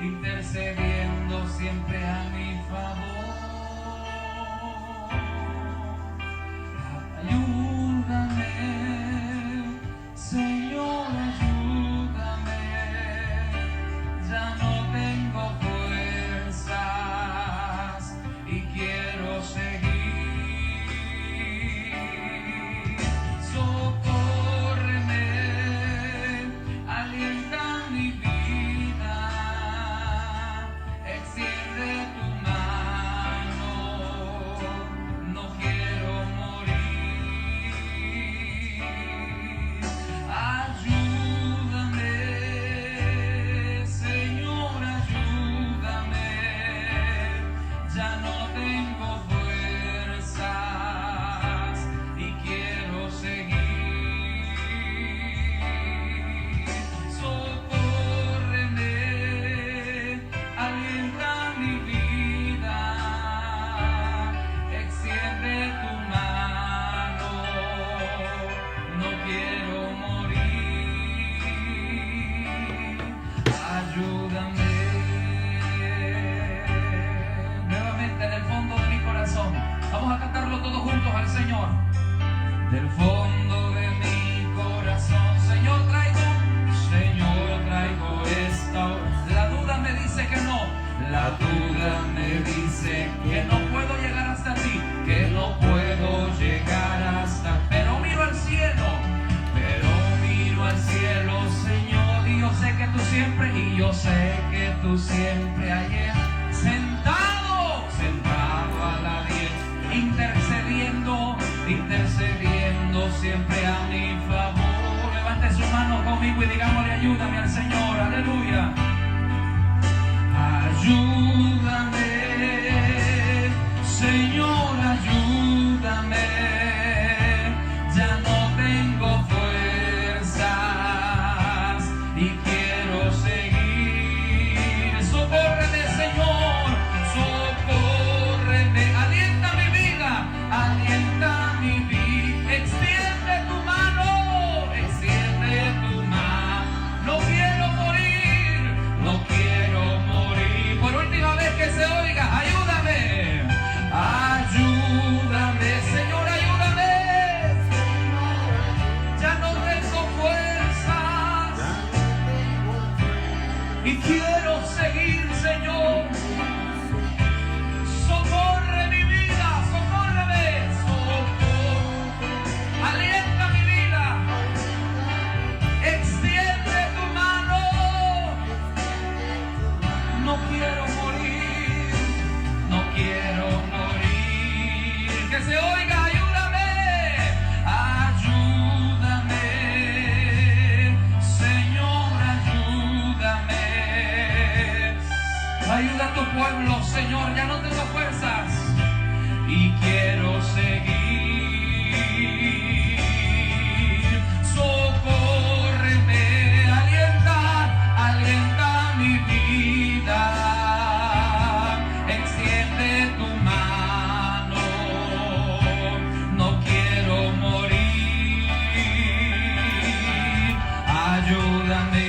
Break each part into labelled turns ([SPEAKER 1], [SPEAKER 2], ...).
[SPEAKER 1] intercediendo siempre a mi favor. Ayúdame, Señor, ayúdame, ya no tengo fuerzas y quiero seguir. Socórreme, alienta mi vida, extiende tu mano, no quiero morir. Ayúdame, Señor, ayúdame, ya no tengo fuerzas y quiero seguir. Socórreme, alienta mi vida, extiende tu mano, no quiero morir. Ayúdame. Nuevamente en el fondo de mi corazón, vamos a cantarlo todos juntos al Señor. Del fondo de mi corazón, Señor, traigo esta hora. La duda me dice que no, la duda me dice que no puedo llegar hasta ti, que no puedo llegar hasta, pero miro al cielo, Señor, y yo sé que tú siempre ayer, sentado a la diestra, intercediendo siempre a mi favor. Levante su mano conmigo y digámosle: ayúdame al Señor, aleluya. Ayúdame, Señor, ayúdame, ya no tengo fuerzas y quiero seguir. Socórreme, Señor, socórreme, alienta mi vida, extiende tu mano, no quiero morir, por última vez que se oiga: ayúdame, Señor, ayúdame, ya no tengo fuerzas y quiero seguir, Señor. Socorre mi vida, socórreme, alienta mi vida, extiende tu mano, no quiero morir, que se oiga: ayúdame, Señor, ayúdame, ayuda a tu pueblo, Señor, ya no tengo fuerzas y quiero seguir. Socórreme, alienta mi vida, extiende tu mano, no quiero morir, ayúdame.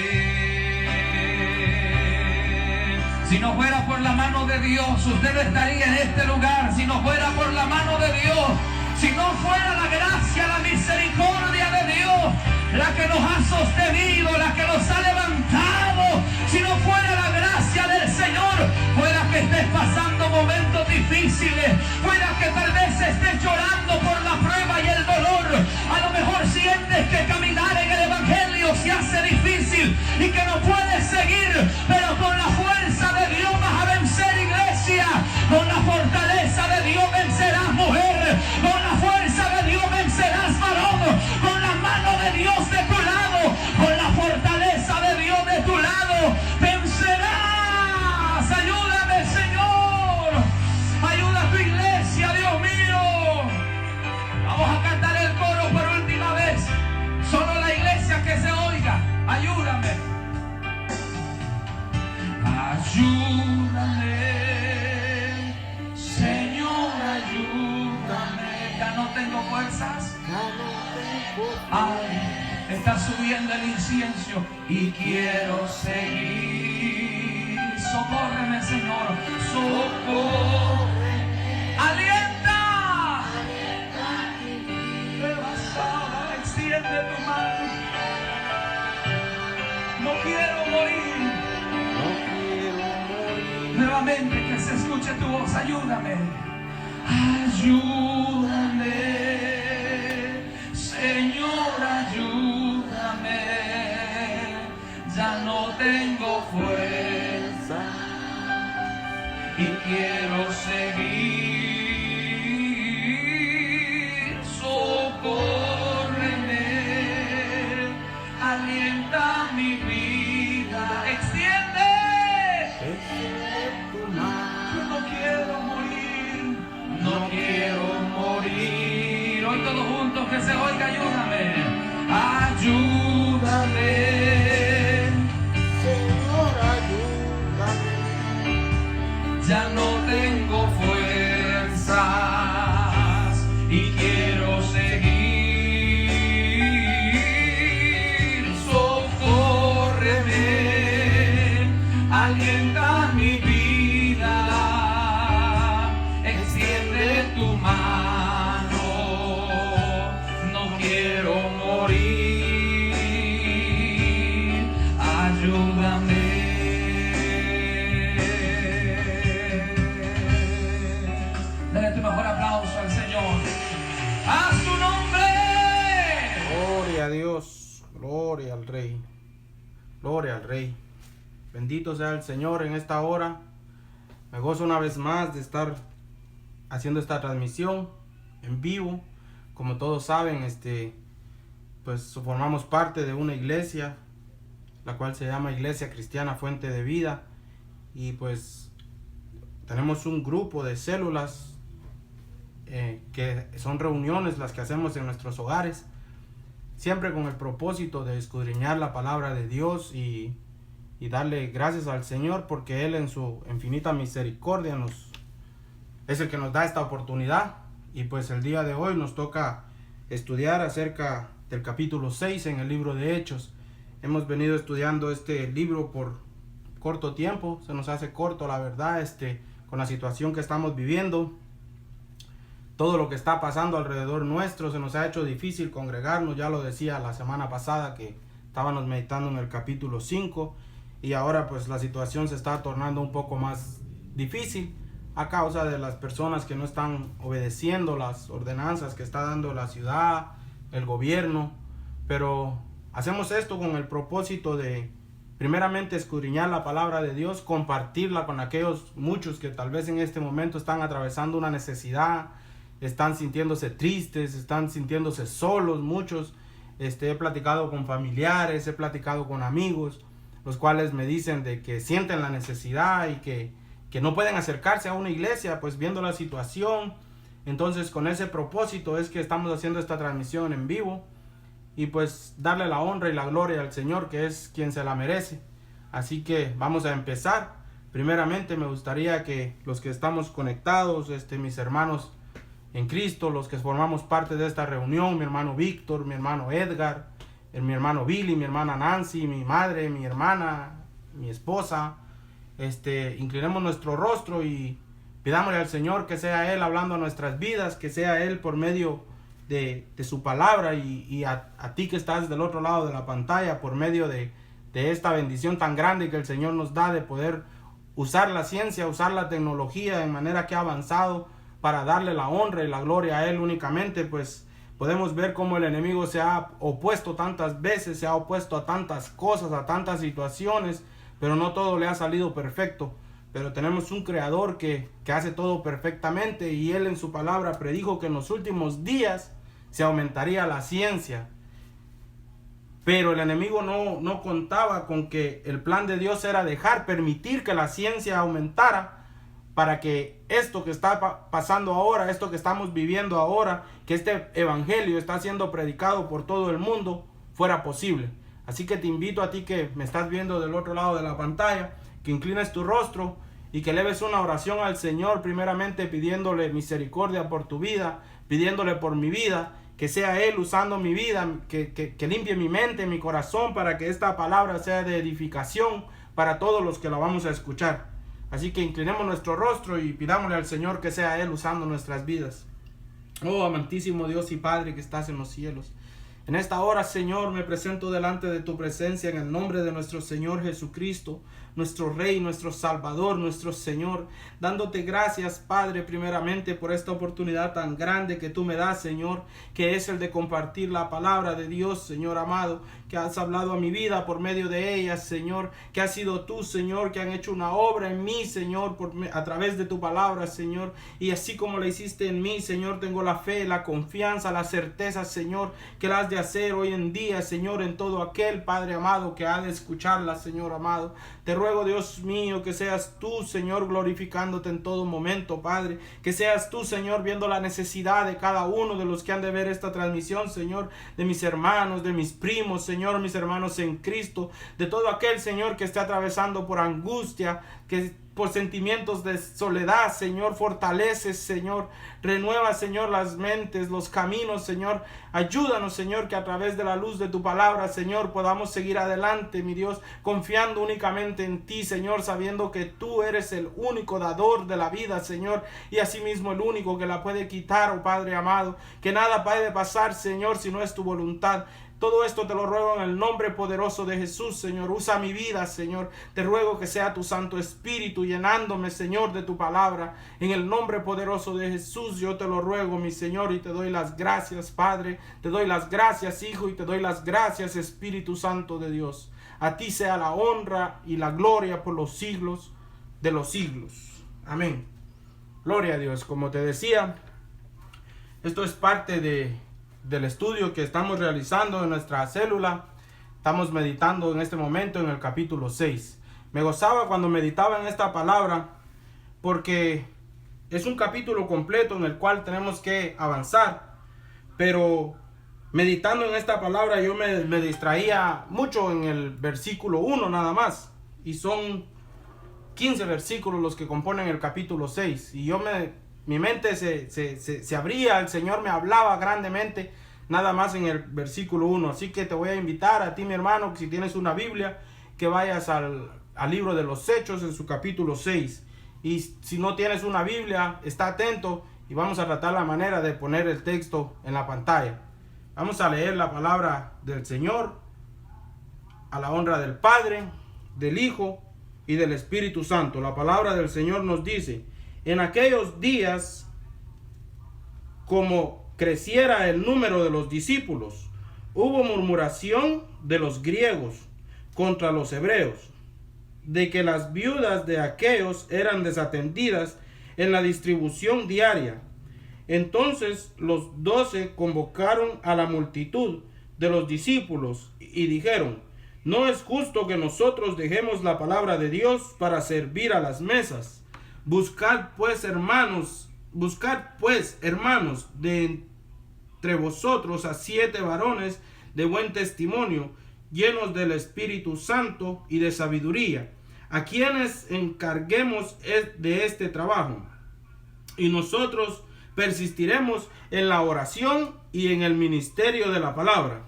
[SPEAKER 1] Si no fuera por la mano de Dios, usted no estaría en este lugar. Si no fuera por la mano de Dios, si no fuera la gracia, la misericordia de Dios, la que nos ha sostenido, la que nos ha levantado, si no fuera la gracia del Señor, fuera que estés pasando momentos difíciles, fuera que tal vez estés llorando por la prueba y el dolor, a lo mejor sientes que caminar en el Evangelio se hace difícil y que no puedes seguir, pero con la fuerza de Dios vas a vencer, iglesia. Con la fortaleza de Dios vencerás, mujer. Con la fuerza de Dios vencerás, varón. Con la mano de Dios de tu lado, con la fortaleza de Dios de tu lado, vencerás. Ayúdame, Señor. Ayuda a tu iglesia, Dios mío. Vamos a cantar el coro por última vez. Solo la iglesia que se oiga. Ayúdame. Ayúdame, Señor, ayúdame. Ya no tengo fuerzas. Ay, está subiendo el incienso y quiero seguir. Socórreme, Señor. Socórreme. Alienta. Extiende tu mano. No quiero morir. Nuevamente que se escuche tu voz. Ayúdame. Ayúdame. Señor, ayúdame. Ya no tengo fuerza y quiero seguir. Socórreme, alienta mi vida, extiende tu mano. Yo no quiero morir, no quiero morir. Hoy todos juntos que se oiga, ayúdame, ayúdame. Ya no tengo fuerzas y quiero seguir. Socórreme, alienta mi vida, extiende tu mano. No quiero morir, ayúdame. Dale tu mejor aplauso al Señor. ¡A su nombre!
[SPEAKER 2] Gloria a Dios, gloria al Rey, gloria al Rey. Bendito sea el Señor en esta hora. Me gozo una vez más de estar haciendo esta transmisión en vivo. Como todos saben, pues formamos parte de una iglesia, la cual se llama Iglesia Cristiana Fuente de Vida. Y pues tenemos un grupo de células que son reuniones las que hacemos en nuestros hogares, siempre con el propósito de escudriñar la palabra de Dios y darle gracias al Señor, porque Él en su infinita misericordia es el que nos da esta oportunidad. Y pues el día de hoy nos toca estudiar acerca del capítulo 6 en el libro de Hechos. Hemos venido estudiando este libro por corto tiempo, se nos hace corto la verdad, con la situación que estamos viviendo. Todo lo que está pasando alrededor nuestro, se nos ha hecho difícil congregarnos. Ya lo decía la semana pasada que estábamos meditando en el capítulo 5, y ahora pues la situación se está tornando un poco más difícil a causa de las personas que no están obedeciendo las ordenanzas que está dando la ciudad, el gobierno. Pero hacemos esto con el propósito de primeramente escudriñar la palabra de Dios, compartirla con aquellos muchos que tal vez en este momento están atravesando una necesidad, están sintiéndose tristes, están sintiéndose solos. Muchos, he platicado con familiares, he platicado con amigos, los cuales me dicen de que sienten la necesidad y que no pueden acercarse a una iglesia, pues viendo la situación. Entonces con ese propósito es que estamos haciendo esta transmisión en vivo, y pues darle la honra y la gloria al Señor, que es quien se la merece. Así que vamos a empezar. Primeramente me gustaría que los que estamos conectados, mis hermanos en Cristo, los que formamos parte de esta reunión, mi hermano Víctor, mi hermano Edgar, mi hermano Billy, mi hermana Nancy, mi madre, mi hermana, mi esposa, inclinemos nuestro rostro y pidámosle al Señor que sea Él hablando a nuestras vidas, que sea Él por medio de su palabra, y a ti que estás del otro lado de la pantalla, por medio de esta bendición tan grande que el Señor nos da de poder usar la ciencia, usar la tecnología en manera que ha avanzado para darle la honra y la gloria a Él únicamente. Pues podemos ver cómo el enemigo se ha opuesto tantas veces, se ha opuesto a tantas cosas, a tantas situaciones, pero no todo le ha salido perfecto. Pero tenemos un creador que hace todo perfectamente, y Él en su palabra predijo que en los últimos días se aumentaría la ciencia. Pero el enemigo no contaba con que el plan de Dios era permitir que la ciencia aumentara, para que esto que está pasando ahora, esto que estamos viviendo ahora, que este evangelio está siendo predicado por todo el mundo, fuera posible. Así que te invito a ti que me estás viendo del otro lado de la pantalla, que inclines tu rostro y que leves una oración al Señor, primeramente pidiéndole misericordia por tu vida, pidiéndole por mi vida, que sea Él usando mi vida, que limpie mi mente, mi corazón, para que esta palabra sea de edificación para todos los que la vamos a escuchar. Así que inclinemos nuestro rostro y pidámosle al Señor que sea Él usando nuestras vidas. Oh amantísimo Dios y Padre que estás en los cielos, en esta hora, Señor, me presento delante de tu presencia en el nombre de nuestro Señor Jesucristo, nuestro Rey, nuestro Salvador, nuestro Señor, dándote gracias, Padre, primeramente por esta oportunidad tan grande que tú me das, Señor, que es el de compartir la palabra de Dios, Señor amado, que has hablado a mi vida por medio de ella, Señor, que has sido tú, Señor, que han hecho una obra en mí, Señor, a través de tu palabra, Señor, y así como la hiciste en mí, Señor, tengo la fe, la confianza, la certeza, Señor, que la has de hacer hoy en día, Señor, en todo aquel, Padre amado, que ha de escucharla, Señor amado. Te ruego, Dios mío, que seas tú, Señor, glorificándote en todo momento, Padre, que seas tú, Señor, viendo la necesidad de cada uno de los que han de ver esta transmisión, Señor, de mis hermanos, de mis primos, Señor, mis hermanos en Cristo, de todo aquel, Señor, que esté atravesando por angustia, que por sentimientos de soledad, Señor, fortalece, Señor, renueva, Señor, las mentes, los caminos, Señor, ayúdanos, Señor, que a través de la luz de tu palabra, Señor, podamos seguir adelante, mi Dios, confiando únicamente en ti, Señor, sabiendo que tú eres el único dador de la vida, Señor, y asimismo el único que la puede quitar, oh Padre amado, que nada puede pasar, Señor, si no es tu voluntad. Todo esto te lo ruego en el nombre poderoso de Jesús, Señor. Usa mi vida, Señor. Te ruego que sea tu Santo Espíritu llenándome, Señor, de tu palabra. En el nombre poderoso de Jesús yo te lo ruego, mi Señor, y te doy las gracias, Padre. Te doy las gracias, Hijo, y te doy las gracias, Espíritu Santo de Dios. A ti sea la honra y la gloria por los siglos de los siglos. Amén. Gloria a Dios. Como te decía, esto es parte del estudio que estamos realizando en nuestra célula. Estamos meditando en este momento en el capítulo 6. Me gozaba cuando meditaba en esta palabra porque es un capítulo completo en el cual tenemos que avanzar, pero meditando en esta palabra yo me distraía mucho en el versículo 1 nada más, y son 15 versículos los que componen el capítulo 6, y mi mente se abría, el Señor me hablaba grandemente nada más en el versículo 1. Así que te voy a invitar a ti, mi hermano, que si tienes una Biblia, que vayas al libro de los Hechos en su capítulo 6. Y si no tienes una Biblia, está atento y vamos a tratar la manera de poner el texto en la pantalla. Vamos a leer la palabra del Señor a la honra del Padre, del Hijo y del Espíritu Santo. La palabra del Señor nos dice: en aquellos días, como creciera el número de los discípulos, hubo murmuración de los griegos contra los hebreos, de que las viudas de aquellos eran desatendidas en la distribución diaria. Entonces los 12 convocaron a la multitud de los discípulos y dijeron: no es justo que nosotros dejemos la palabra de Dios para servir a las mesas. Buscad pues, hermanos, de entre vosotros a 7 varones de buen testimonio, llenos del Espíritu Santo y de sabiduría, a quienes encarguemos de este trabajo. Y nosotros persistiremos en la oración y en el ministerio de la palabra.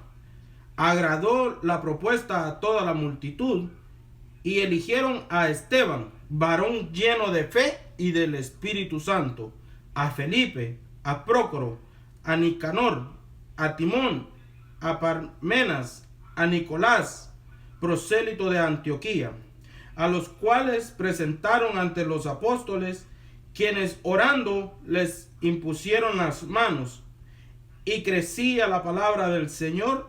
[SPEAKER 2] Agradó la propuesta a toda la multitud, y eligieron a Esteban, varón lleno de fe y del Espíritu Santo, a Felipe, a Prócoro, a Nicanor, a Timón, a Parmenas, a Nicolás, prosélito de Antioquía, a los cuales presentaron ante los apóstoles, quienes orando les impusieron las manos, y crecía la palabra del Señor,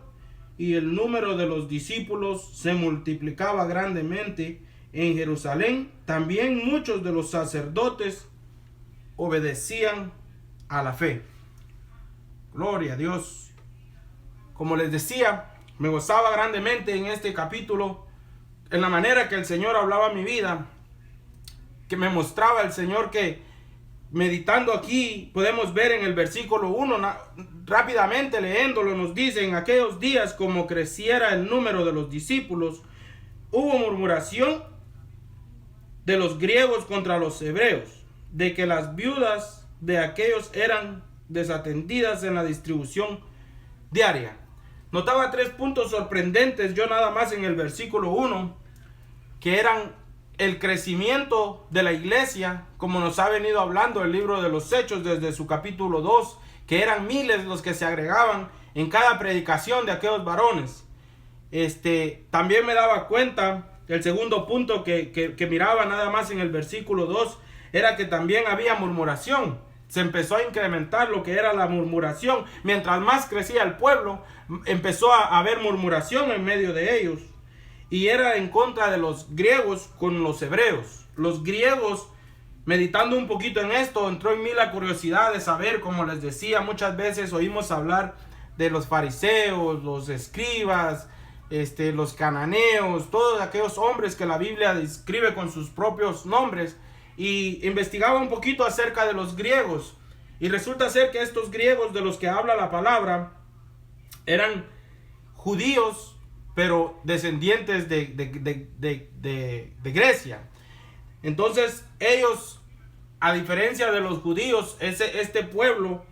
[SPEAKER 2] y el número de los discípulos se multiplicaba grandemente en Jerusalén. También muchos de los sacerdotes obedecían a la fe. Gloria a Dios. Como les decía, me gozaba grandemente en este capítulo, en la manera que el Señor hablaba a mi vida, que me mostraba el Señor que, meditando aquí, podemos ver en el versículo 1, rápidamente leyéndolo, nos dice: en aquellos días, como creciera el número de los discípulos, hubo murmuración de los griegos contra los hebreos, de que las viudas de aquellos eran desatendidas en la distribución diaria. Notaba 3 puntos sorprendentes yo nada más en el versículo 1. que eran el crecimiento de la iglesia, como nos ha venido hablando el libro de los Hechos desde su capítulo 2, que eran miles los que se agregaban en cada predicación de aquellos varones. También me daba cuenta, el segundo punto que miraba nada más en el versículo 2, era que también había murmuración. Se empezó a incrementar lo que era la murmuración. Mientras más crecía el pueblo, empezó a haber murmuración en medio de ellos. Y era en contra de los griegos con los hebreos. Los griegos, meditando un poquito en esto, entró en mí la curiosidad de saber, como les decía, muchas veces oímos hablar de los fariseos, los escribas, los cananeos, todos aquellos hombres que la Biblia describe con sus propios nombres. Y investigaba un poquito acerca de los griegos. Y resulta ser que estos griegos de los que habla la palabra eran judíos, pero descendientes de Grecia. Entonces ellos, a diferencia de los judíos, este pueblo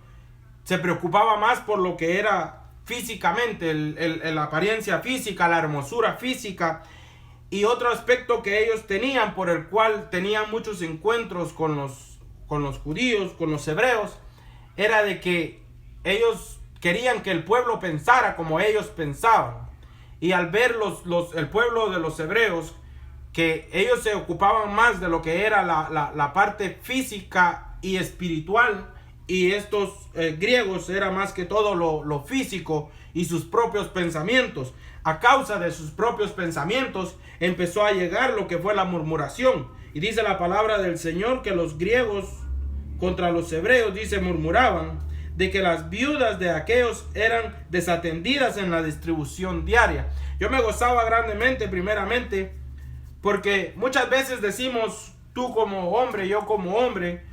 [SPEAKER 2] se preocupaba más por lo que era físicamente, la apariencia física, la hermosura física. Y otro aspecto que ellos tenían, por el cual tenían muchos encuentros con los judíos, con los hebreos, era de que ellos querían que el pueblo pensara como ellos pensaban. Y al ver el pueblo de los hebreos, que ellos se ocupaban más de lo que era la parte física y espiritual, y estos griegos era más que todo lo físico y sus propios pensamientos. A causa de sus propios pensamientos empezó a llegar lo que fue la murmuración. Y dice la palabra del Señor que los griegos contra los hebreos, dice, murmuraban de que las viudas de aquellos eran desatendidas en la distribución diaria. Yo me gozaba grandemente, primeramente, porque muchas veces decimos, tú como hombre, yo como hombre,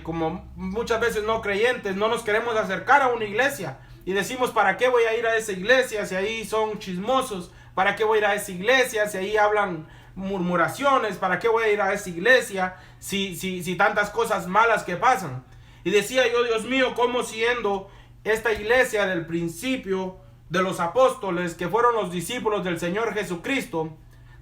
[SPEAKER 2] como muchas veces no creyentes, no nos queremos acercar a una iglesia. Y decimos, ¿para qué voy a ir a esa iglesia si ahí son chismosos? ¿Para qué voy a ir a esa iglesia si ahí hablan murmuraciones? ¿Para qué voy a ir a esa iglesia si tantas cosas malas que pasan? Y decía yo, Dios mío, ¿cómo siendo esta iglesia del principio de los apóstoles, que fueron los discípulos del Señor Jesucristo,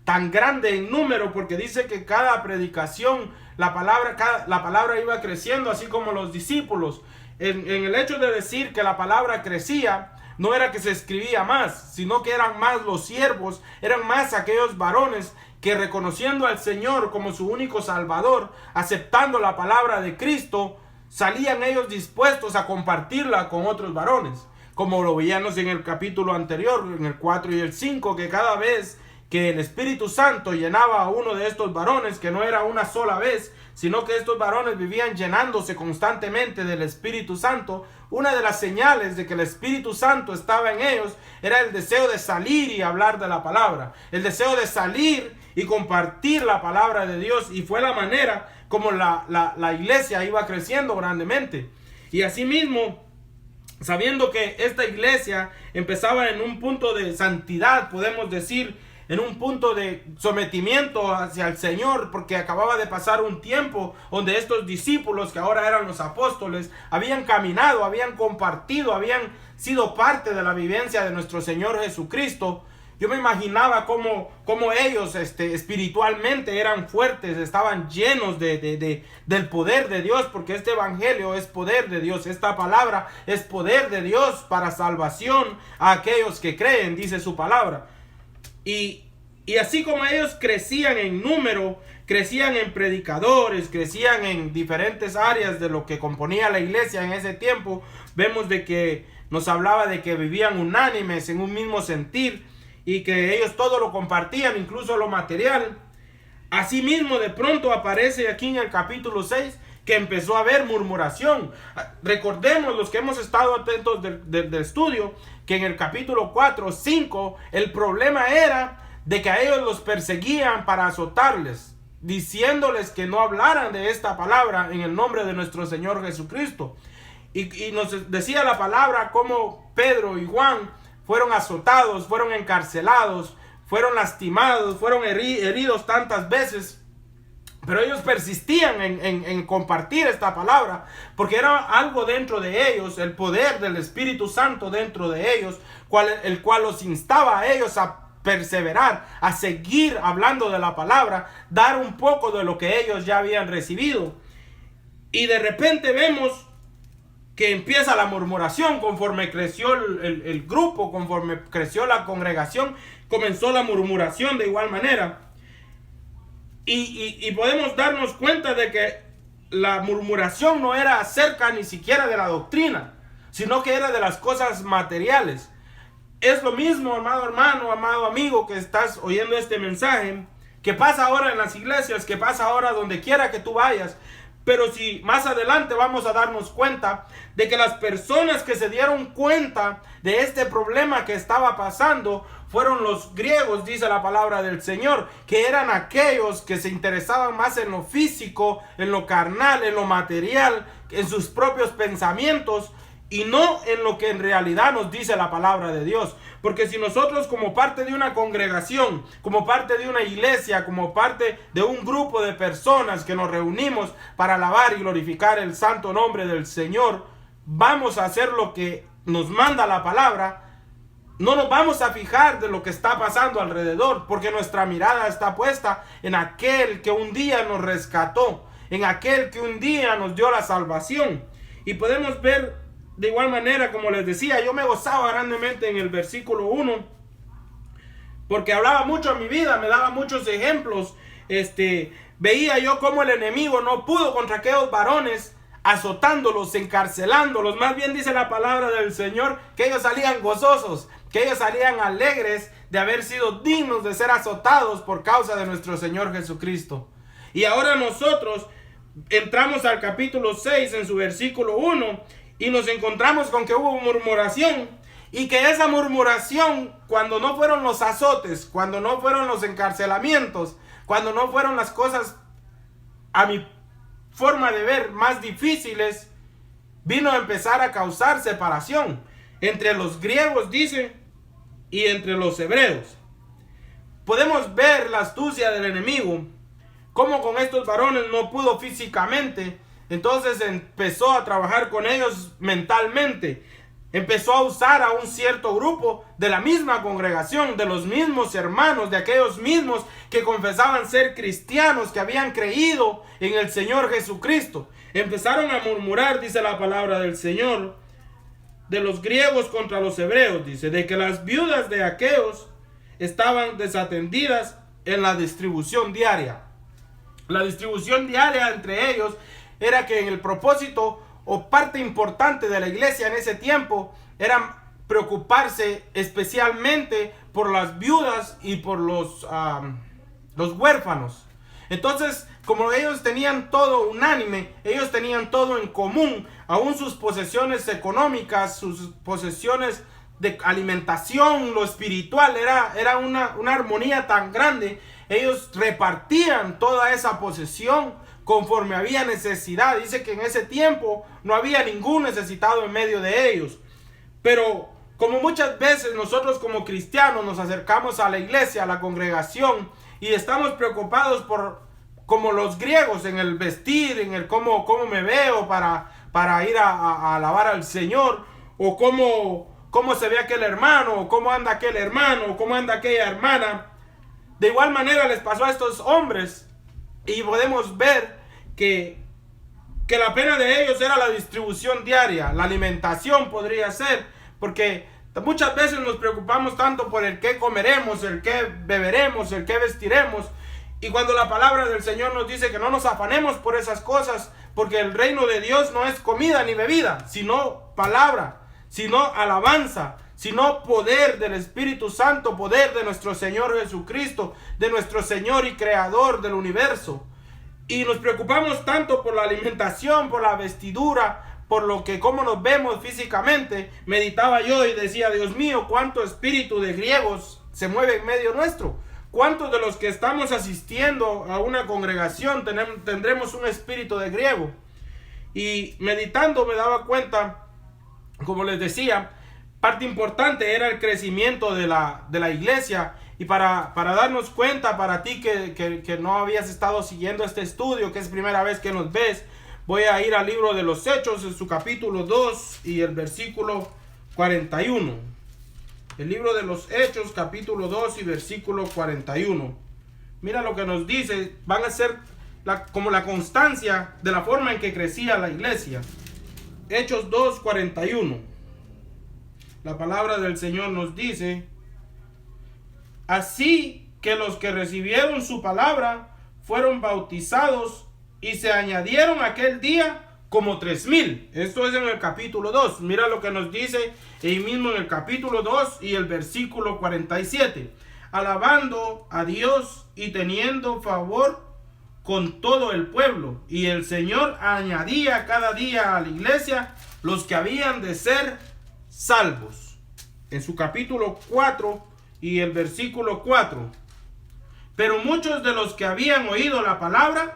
[SPEAKER 2] tan grande en número? Porque dice que cada predicación, la palabra iba creciendo, así como los discípulos. En el hecho de decir que la palabra crecía, no era que se escribía más, sino que eran más los siervos, eran más aquellos varones que, reconociendo al Señor como su único Salvador, aceptando la palabra de Cristo, salían ellos dispuestos a compartirla con otros varones. Como lo veíamos en el capítulo anterior, en el 4 y el 5, que cada vez que el Espíritu Santo llenaba a uno de estos varones, que no era una sola vez, sino que estos varones vivían llenándose constantemente del Espíritu Santo, una de las señales de que el Espíritu Santo estaba en ellos era el deseo de salir y hablar de la palabra, el deseo de salir y compartir la palabra de Dios. Y fue la manera como la iglesia iba creciendo grandemente. Y asimismo, sabiendo que esta iglesia empezaba en un punto de santidad, podemos decir, en un punto de sometimiento hacia el Señor, porque acababa de pasar un tiempo donde estos discípulos, que ahora eran los apóstoles, habían caminado, habían compartido, habían sido parte de la vivencia de nuestro Señor Jesucristo. Yo me imaginaba cómo ellos espiritualmente eran fuertes, estaban llenos del poder de Dios, porque este evangelio es poder de Dios, esta palabra es poder de Dios para salvación a aquellos que creen, dice su palabra. Y así como ellos crecían en número, crecían en predicadores, crecían en diferentes áreas de lo que componía la iglesia en ese tiempo, vemos de que nos hablaba de que vivían unánimes en un mismo sentir y que ellos todo lo compartían, incluso lo material. Asimismo, de pronto aparece aquí en el capítulo 6 que empezó a haber murmuración. Recordemos, los que hemos estado atentos del estudio, que en el capítulo 4, 5, el problema era de que a ellos los perseguían para azotarles, diciéndoles que no hablaran de esta palabra en el nombre de nuestro Señor Jesucristo. Y nos decía la palabra cómo Pedro y Juan fueron azotados, fueron encarcelados, fueron lastimados, fueron heridos tantas veces. Pero ellos persistían en compartir esta palabra, porque era algo dentro de ellos, el poder del Espíritu Santo dentro de ellos, el cual los instaba a ellos a perseverar, a seguir hablando de la palabra, dar un poco de lo que ellos ya habían recibido. Y de repente vemos que empieza la murmuración. Conforme creció el grupo, conforme creció la congregación, comenzó la murmuración de igual manera. Y podemos darnos cuenta de que la murmuración no era acerca ni siquiera de la doctrina, sino que era de las cosas materiales. Es lo mismo, amado hermano, amado amigo, que estás oyendo este mensaje, que pasa ahora en las iglesias, que pasa ahora donde quiera que tú vayas. Pero si más adelante vamos a darnos cuenta de que las personas que se dieron cuenta de este problema que estaba pasando fueron los griegos, dice la palabra del Señor, que eran aquellos que se interesaban más en lo físico, en lo carnal, en lo material, en sus propios pensamientos, y no en lo que en realidad nos dice la palabra de Dios. Porque si nosotros, como parte de una congregación, como parte de una iglesia, como parte de un grupo de personas que nos reunimos para alabar y glorificar el santo nombre del Señor, vamos a hacer lo que nos manda la palabra, no nos vamos a fijar de lo que está pasando alrededor, porque nuestra mirada está puesta en aquel que un día nos rescató, en aquel que un día nos dio la salvación. Y podemos ver de igual manera, como les decía, yo me gozaba grandemente en el versículo 1, porque hablaba mucho a mi vida, me daba muchos ejemplos. Veía yo cómo el enemigo no pudo contra aquellos varones, azotándolos, encarcelándolos. Más bien dice la palabra del Señor que ellos salían gozosos, que ellos salían alegres de haber sido dignos de ser azotados por causa de nuestro Señor Jesucristo. Y ahora nosotros entramos al capítulo 6 en su versículo 1 y nos encontramos con que hubo murmuración, y que esa murmuración, cuando no fueron los azotes, cuando no fueron los encarcelamientos, cuando no fueron las cosas, a mi forma de ver, más difíciles, vino a empezar a causar separación entre los griegos, dice, y entre los hebreos. Podemos ver la astucia del enemigo, cómo con estos varones no pudo físicamente, entonces empezó a trabajar con ellos mentalmente. Empezó a usar a un cierto grupo de la misma congregación, de los mismos hermanos, de aquellos mismos que confesaban ser cristianos, que habían creído en el Señor Jesucristo. Empezaron a murmurar, dice la palabra del Señor, de los griegos contra los hebreos, dice, de que las viudas de aquellos estaban desatendidas en la distribución diaria. La distribución diaria entre ellos era que en el propósito o parte importante de la iglesia en ese tiempo era preocuparse especialmente por las viudas y por los huérfanos. Entonces, como ellos tenían todo unánime, ellos tenían todo en común, aún sus posesiones económicas, sus posesiones de alimentación, lo espiritual, era una armonía tan grande. Ellos repartían toda esa posesión conforme había necesidad. Dice que en ese tiempo no había ningún necesitado en medio de ellos. Pero como muchas veces nosotros como cristianos nos acercamos a la iglesia, a la congregación, y estamos preocupados por, como los griegos, en el vestir, en el cómo me veo para ir a alabar al Señor, o cómo se ve aquel hermano, o cómo anda aquel hermano, o cómo anda aquella hermana. De igual manera les pasó a estos hombres, y podemos ver que la pena de ellos era la distribución diaria, la alimentación podría ser, porque muchas veces nos preocupamos tanto por el que comeremos, el que beberemos, el que vestiremos, y cuando la palabra del Señor nos dice que no nos afanemos por esas cosas, porque el reino de Dios no es comida ni bebida, sino palabra, sino alabanza, sino poder del Espíritu Santo, poder de nuestro Señor Jesucristo, de nuestro Señor y Creador del universo. Y nos preocupamos tanto por la alimentación, por la vestidura, por lo que cómo nos vemos físicamente. Meditaba yo y decía, Dios mío, cuánto espíritu de griegos se mueve en medio nuestro. ¿Cuántos de los que estamos asistiendo a una congregación tendremos un espíritu de griego? Y meditando me daba cuenta, como les decía, parte importante era el crecimiento de la iglesia. Y para darnos cuenta, para ti que no habías estado siguiendo este estudio, que es primera vez que nos ves, voy a ir al libro de los Hechos, en su capítulo 2 y el versículo 41. El libro de los Hechos, capítulo 2 y versículo 41. Mira lo que nos dice. Van a ser como la constancia de la forma en que crecía la iglesia. Hechos 2, 41. La palabra del Señor nos dice: así que los que recibieron su palabra fueron bautizados y se añadieron aquel día como 3,000. Esto es en el capítulo 2. Mira lo que nos dice ahí mismo en el capítulo 2 y el versículo 47. Alabando a Dios y teniendo favor con todo el pueblo. Y el Señor añadía cada día a la iglesia los que habían de ser salvos. En su capítulo 4 y el versículo 4. Pero muchos de los que habían oído la palabra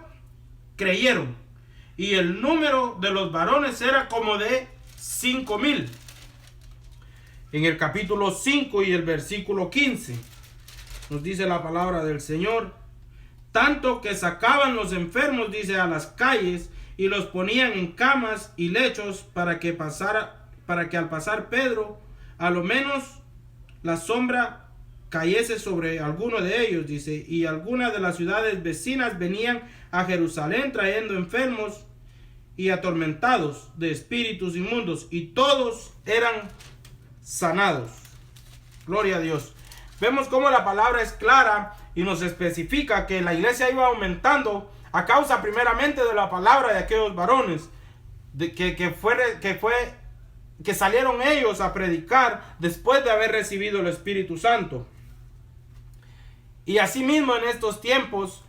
[SPEAKER 2] creyeron, y el número de los varones era como de 5,000. En el capítulo 5 y el versículo 15 nos dice la palabra del Señor: tanto que sacaban los enfermos, dice, a las calles y los ponían en camas y lechos para que al pasar Pedro, a lo menos la sombra cayese sobre alguno de ellos, dice. Y algunas de las ciudades vecinas venían a Jerusalén trayendo enfermos y atormentados de espíritus inmundos, y todos eran sanados. Gloria a Dios. Vemos cómo la palabra es clara y nos especifica que la iglesia iba aumentando a causa primeramente de la palabra de aquellos varones, que salieron ellos a predicar después de haber recibido el Espíritu Santo. Y asimismo en estos tiempos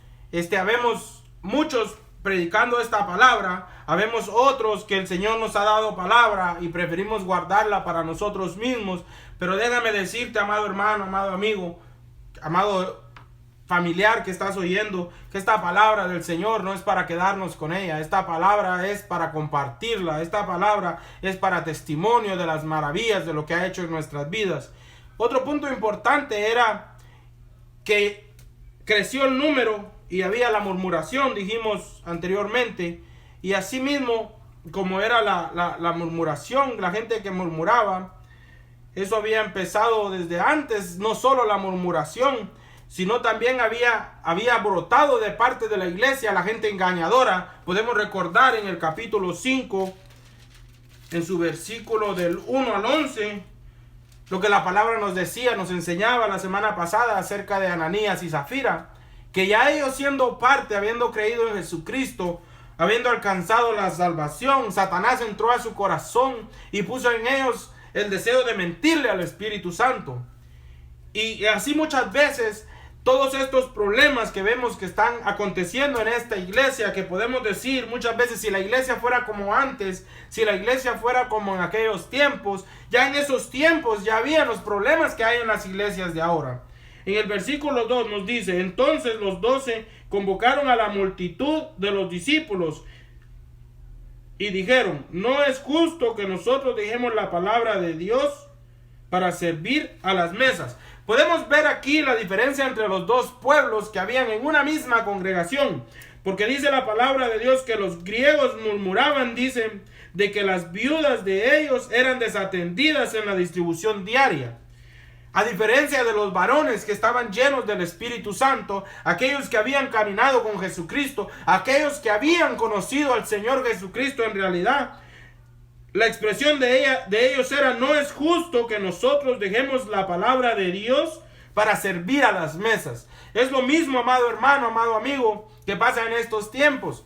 [SPEAKER 2] habemos muchos predicando esta palabra, habemos otros que el Señor nos ha dado palabra y preferimos guardarla para nosotros mismos. Pero déjame decirte, amado hermano, amado amigo, amado familiar que estás oyendo, que esta palabra del Señor no es para quedarnos con ella. Esta palabra es para compartirla. Esta palabra es para testimonio de las maravillas de lo que ha hecho en nuestras vidas. Otro punto importante era que creció el número y había la murmuración, dijimos anteriormente. Y asimismo, como era la murmuración, la gente que murmuraba, eso había empezado desde antes. No solo la murmuración, sino también había brotado de parte de la iglesia la gente engañadora. Podemos recordar en el capítulo 5, en su versículo del 1 al 11, lo que la palabra nos decía, nos enseñaba la semana pasada acerca de Ananías y Zafira, que ya ellos siendo parte, habiendo creído en Jesucristo, habiendo alcanzado la salvación, Satanás entró a su corazón y puso en ellos el deseo de mentirle al Espíritu Santo. Y así muchas veces todos estos problemas que vemos que están aconteciendo en esta iglesia, que podemos decir muchas veces, si la iglesia fuera como antes, si la iglesia fuera como en aquellos tiempos, ya en esos tiempos ya habían los problemas que hay en las iglesias de ahora. En el versículo 2 nos dice: entonces los 12 convocaron a la multitud de los discípulos y dijeron: no es justo que nosotros dejemos la palabra de Dios para servir a las mesas. Podemos ver aquí la diferencia entre los dos pueblos que habían en una misma congregación, porque dice la palabra de Dios que los griegos murmuraban, dicen, de que las viudas de ellos eran desatendidas en la distribución diaria. A diferencia de los varones que estaban llenos del Espíritu Santo, aquellos que habían caminado con Jesucristo, aquellos que habían conocido al Señor Jesucristo en realidad, la expresión de ellos era: no es justo que nosotros dejemos la palabra de Dios para servir a las mesas. Es lo mismo, amado hermano, amado amigo, que pasa en estos tiempos,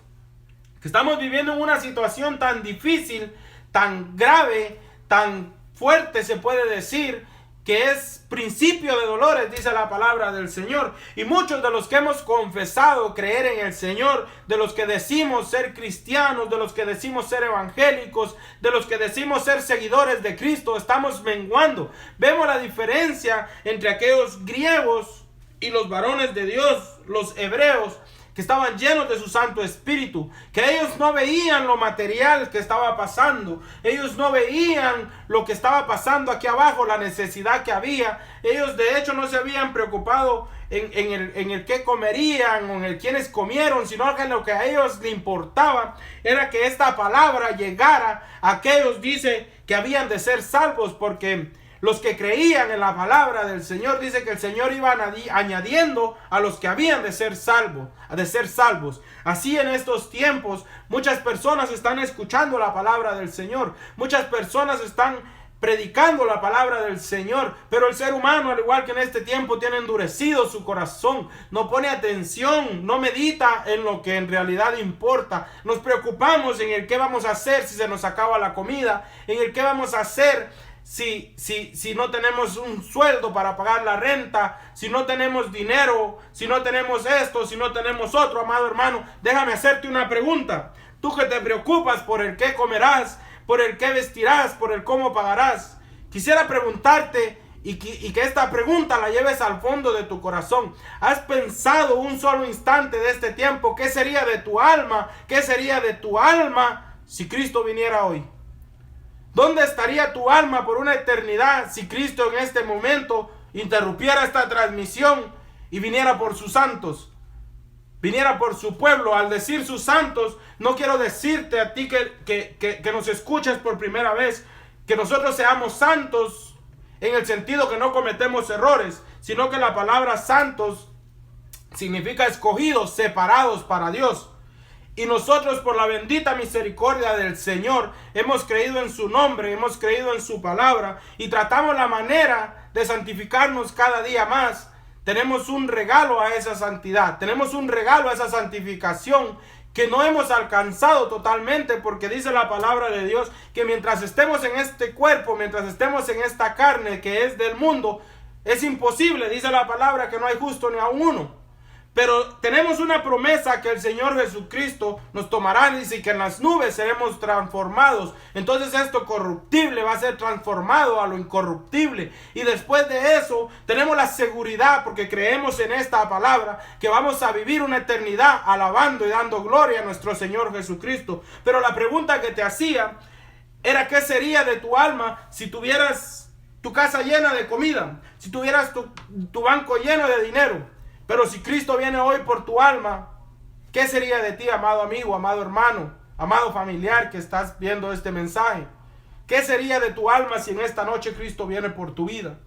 [SPEAKER 2] que estamos viviendo en una situación tan difícil, tan grave, tan fuerte, se puede decir, que es principio de dolores, dice la palabra del Señor. Y muchos de los que hemos confesado creer en el Señor, de los que decimos ser cristianos, de los que decimos ser evangélicos, de los que decimos ser seguidores de Cristo, estamos menguando. Vemos la diferencia entre aquellos griegos y los varones de Dios, los hebreos, que estaban llenos de su Santo Espíritu, que ellos no veían lo material que estaba pasando, ellos no veían lo que estaba pasando aquí abajo, la necesidad que había. Ellos de hecho no se habían preocupado en el qué comerían o en el quiénes comieron, sino que lo que a ellos le importaba era que esta palabra llegara a aquellos, dice, que habían de ser salvos, porque los que creían en la palabra del Señor, dice que el Señor iba añadiendo a los que habían de ser salvos. Así en estos tiempos, muchas personas están escuchando la palabra del Señor. Muchas personas están predicando la palabra del Señor, pero el ser humano, al igual que en este tiempo, tiene endurecido su corazón, no pone atención, no medita en lo que en realidad importa. Nos preocupamos en el qué vamos a hacer si se nos acaba la comida, en el qué vamos a hacer si no tenemos un sueldo para pagar la renta, si no tenemos dinero, si no tenemos esto, si no tenemos otro. Amado hermano, déjame hacerte una pregunta. Tú que te preocupas por el qué comerás, por el qué vestirás, por el cómo pagarás, quisiera preguntarte y que esta pregunta la lleves al fondo de tu corazón. ¿Has pensado un solo instante de este tiempo qué sería de tu alma? ¿Qué sería de tu alma si Cristo viniera hoy? ¿Dónde estaría tu alma por una eternidad si Cristo en este momento interrumpiera esta transmisión y viniera por sus santos? Viniera por su pueblo. Al decir sus santos, no quiero decirte a ti que nos escuchas por primera vez, que nosotros seamos santos en el sentido que no cometemos errores, sino que la palabra santos significa escogidos, separados para Dios. Y nosotros, por la bendita misericordia del Señor, hemos creído en su nombre, hemos creído en su palabra y tratamos la manera de santificarnos cada día más. Tenemos un regalo a esa santidad, tenemos un regalo a esa santificación que no hemos alcanzado totalmente, porque dice la palabra de Dios que mientras estemos en este cuerpo, mientras estemos en esta carne que es del mundo, es imposible, dice la palabra, que no hay justo ni aun uno. Pero tenemos una promesa que el Señor Jesucristo nos tomará, dice que en las nubes seremos transformados. Entonces esto corruptible va a ser transformado a lo incorruptible. Y después de eso tenemos la seguridad, porque creemos en esta palabra, que vamos a vivir una eternidad alabando y dando gloria a nuestro Señor Jesucristo. Pero la pregunta que te hacía era ¿qué sería de tu alma si tuvieras tu casa llena de comida? Si tuvieras tu banco lleno de dinero. Pero si Cristo viene hoy por tu alma, ¿qué sería de ti, amado amigo, amado hermano, amado familiar que estás viendo este mensaje? ¿Qué sería de tu alma si en esta noche Cristo viene por tu vida?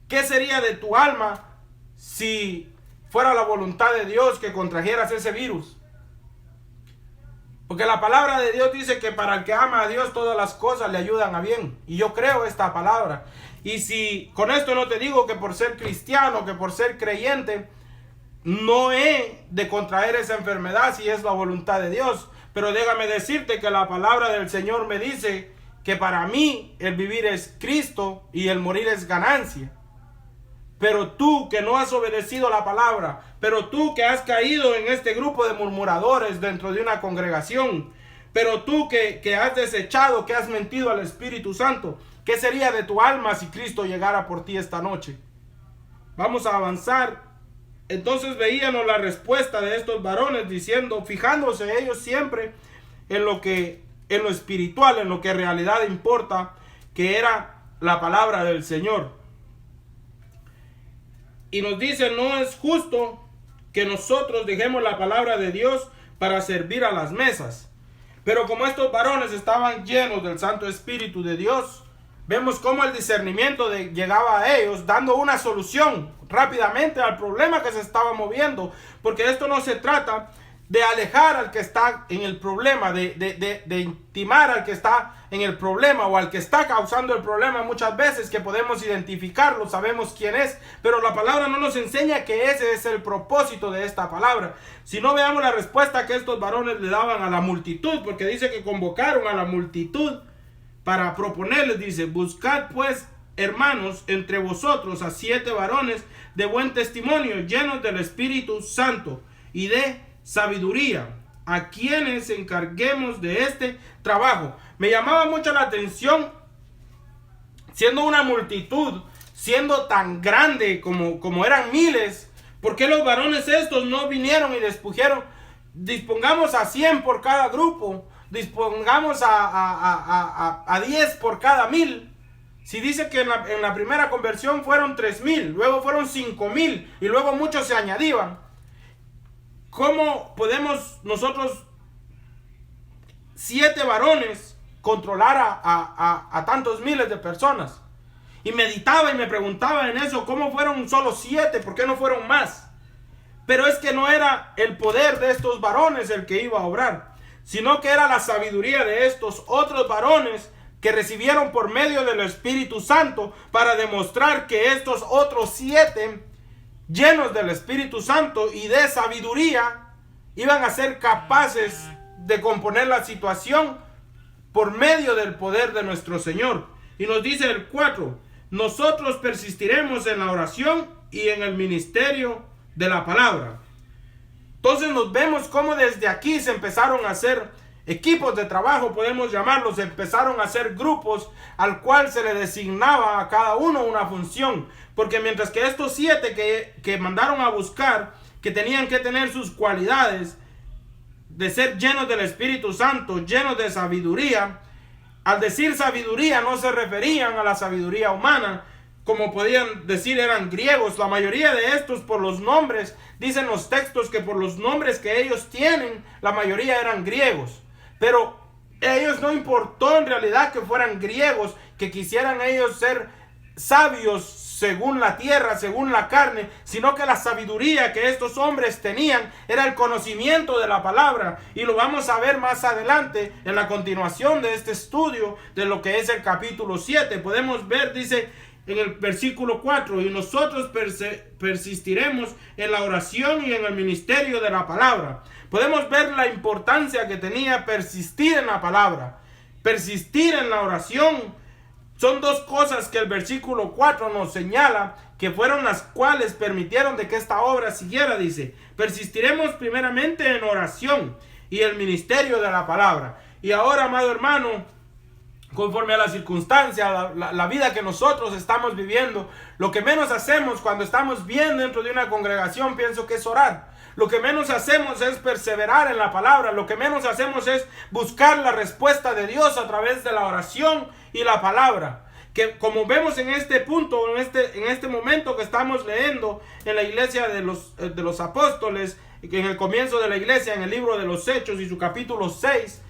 [SPEAKER 2] ¿Qué sería de tu alma si fuera la voluntad de Dios que contrajeras ese virus? Porque la palabra de Dios dice que para el que ama a Dios todas las cosas le ayudan a bien. Y yo creo esta palabra. Y si con esto no te digo que por ser cristiano, que por ser creyente, no he de contraer esa enfermedad si es la voluntad de Dios. Pero déjame decirte que la palabra del Señor me dice que para mí el vivir es Cristo y el morir es ganancia. Pero tú que no has obedecido la palabra, pero tú que has caído en este grupo de murmuradores dentro de una congregación, pero tú que has desechado, que has mentido al Espíritu Santo, ¿qué sería de tu alma si Cristo llegara por ti esta noche? Vamos a avanzar. Entonces veíamos la respuesta de estos varones diciendo, fijándose ellos siempre en lo espiritual, en lo que en realidad importa, que era la palabra del Señor. Y nos dice, no es justo que nosotros dejemos la palabra de Dios para servir a las mesas. Pero como estos varones estaban llenos del Santo Espíritu de Dios, vemos cómo el discernimiento llegaba a ellos, dando una solución rápidamente al problema que se estaba moviendo. Porque esto no se trata de alejar al que está en el problema, de intimar al que está en el problema o al que está causando el problema. Muchas veces que podemos identificarlo, sabemos quién es, pero la palabra no nos enseña que ese es el propósito de esta palabra. Si no, veamos la respuesta que estos varones le daban a la multitud, porque dice que convocaron a la multitud para proponerles, dice, buscad pues, hermanos, entre vosotros a 7 varones de buen testimonio, llenos del Espíritu Santo y de sabiduría, a quienes encarguemos de este trabajo. Me llamaba mucho la atención, siendo una multitud, siendo tan grande como eran miles, ¿por qué los varones estos no vinieron y les dijeron, dispongamos a 100 por cada grupo, dispongamos a 10 por cada 1000? Si dice que en la primera conversión fueron 3000, luego fueron 5000 y luego muchos se añadían. ¿Cómo podemos nosotros 7 varones controlar a tantos miles de personas? Y meditaba y me preguntaba en eso, ¿cómo fueron solo 7? ¿Por qué no fueron más? Pero es que no era el poder de estos varones el que iba a obrar, sino que era la sabiduría de estos otros varones que recibieron por medio del Espíritu Santo para demostrar que estos otros 7, llenos del Espíritu Santo y de sabiduría, iban a ser capaces de componer la situación por medio del poder de nuestro Señor. Y nos dice el 4, nosotros persistiremos en la oración y en el ministerio de la palabra. Entonces nos vemos cómo desde aquí se empezaron a hacer equipos de trabajo, podemos llamarlos, empezaron a hacer grupos al cual se le designaba a cada uno una función, porque mientras que estos 7 que mandaron a buscar, que tenían que tener sus cualidades de ser llenos del Espíritu Santo, llenos de sabiduría, al decir sabiduría no se referían a la sabiduría humana, como podían decir eran griegos. La mayoría de estos, por los nombres, dicen los textos que por los nombres que ellos tienen, la mayoría eran griegos. Pero a ellos no importó en realidad que fueran griegos, que quisieran ellos ser sabios según la tierra, según la carne, sino que la sabiduría que estos hombres tenían era el conocimiento de la palabra. Y lo vamos a ver más adelante en la continuación de este estudio de lo que es el capítulo 7. Podemos ver, dice en el versículo 4, y nosotros persistiremos en la oración y en el ministerio de la palabra. Podemos ver la importancia que tenía persistir en la palabra, persistir en la oración. Son dos cosas que el versículo 4 nos señala, que fueron las cuales permitieron de que esta obra siguiera. Dice, persistiremos primeramente en oración y el ministerio de la palabra. Y ahora, amado hermano, conforme a las circunstancias, la vida que nosotros estamos viviendo, lo que menos hacemos cuando estamos bien dentro de una congregación, pienso que es orar. Lo que menos hacemos es perseverar en la palabra. Lo que menos hacemos es buscar la respuesta de Dios a través de la oración y la palabra. Que como vemos en este punto, en este momento que estamos leyendo en la iglesia de los apóstoles, en el comienzo de la iglesia, en el libro de los Hechos y su capítulo 6,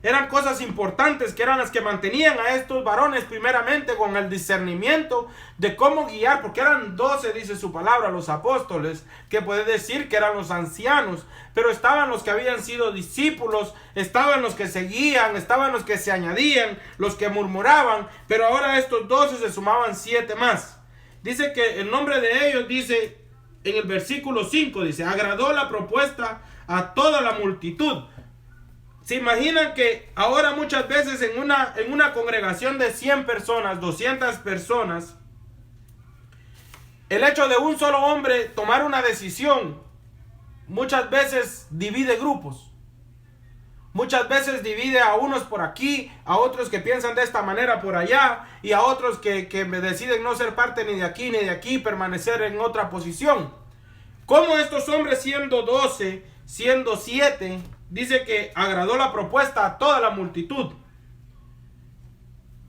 [SPEAKER 2] eran cosas importantes que eran las que mantenían a estos varones primeramente con el discernimiento de cómo guiar, porque eran 12, dice su palabra, los apóstoles, que puede decir que eran los ancianos, pero estaban los que habían sido discípulos, estaban los que seguían, estaban los que se añadían, los que murmuraban, pero ahora estos 12 se sumaban 7 más. Dice que el nombre de ellos, dice en el versículo 5, dice, agradó la propuesta a toda la multitud. ¿Se imaginan que ahora muchas veces en una congregación de 100 personas, 200 personas, el hecho de un solo hombre tomar una decisión muchas veces divide grupos? Muchas veces divide a unos por aquí, a otros que piensan de esta manera por allá, y a otros que deciden no ser parte ni de aquí, permanecer en otra posición. ¿Cómo estos hombres, siendo 12, siendo 7, dice que agradó la propuesta a toda la multitud?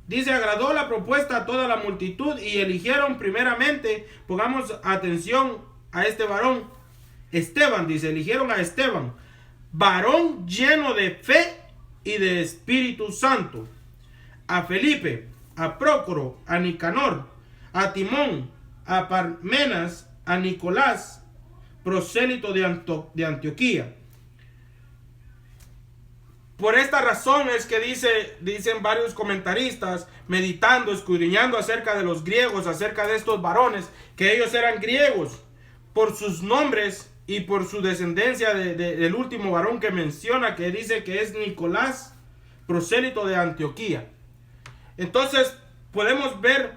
[SPEAKER 2] Dice, agradó la propuesta a toda la multitud y eligieron primeramente, pongamos atención a este varón, Esteban, dice, eligieron a Esteban, varón lleno de fe y de Espíritu Santo, a Felipe, a Prócoro, a Nicanor, a Timón, a Parmenas, a Nicolás, prosélito de Antioquía. Por esta razón es que dicen varios comentaristas, meditando, escudriñando acerca de los griegos, acerca de estos varones, que ellos eran griegos por sus nombres y por su descendencia del último varón que menciona, que dice que es Nicolás, prosélito de Antioquía. Entonces podemos ver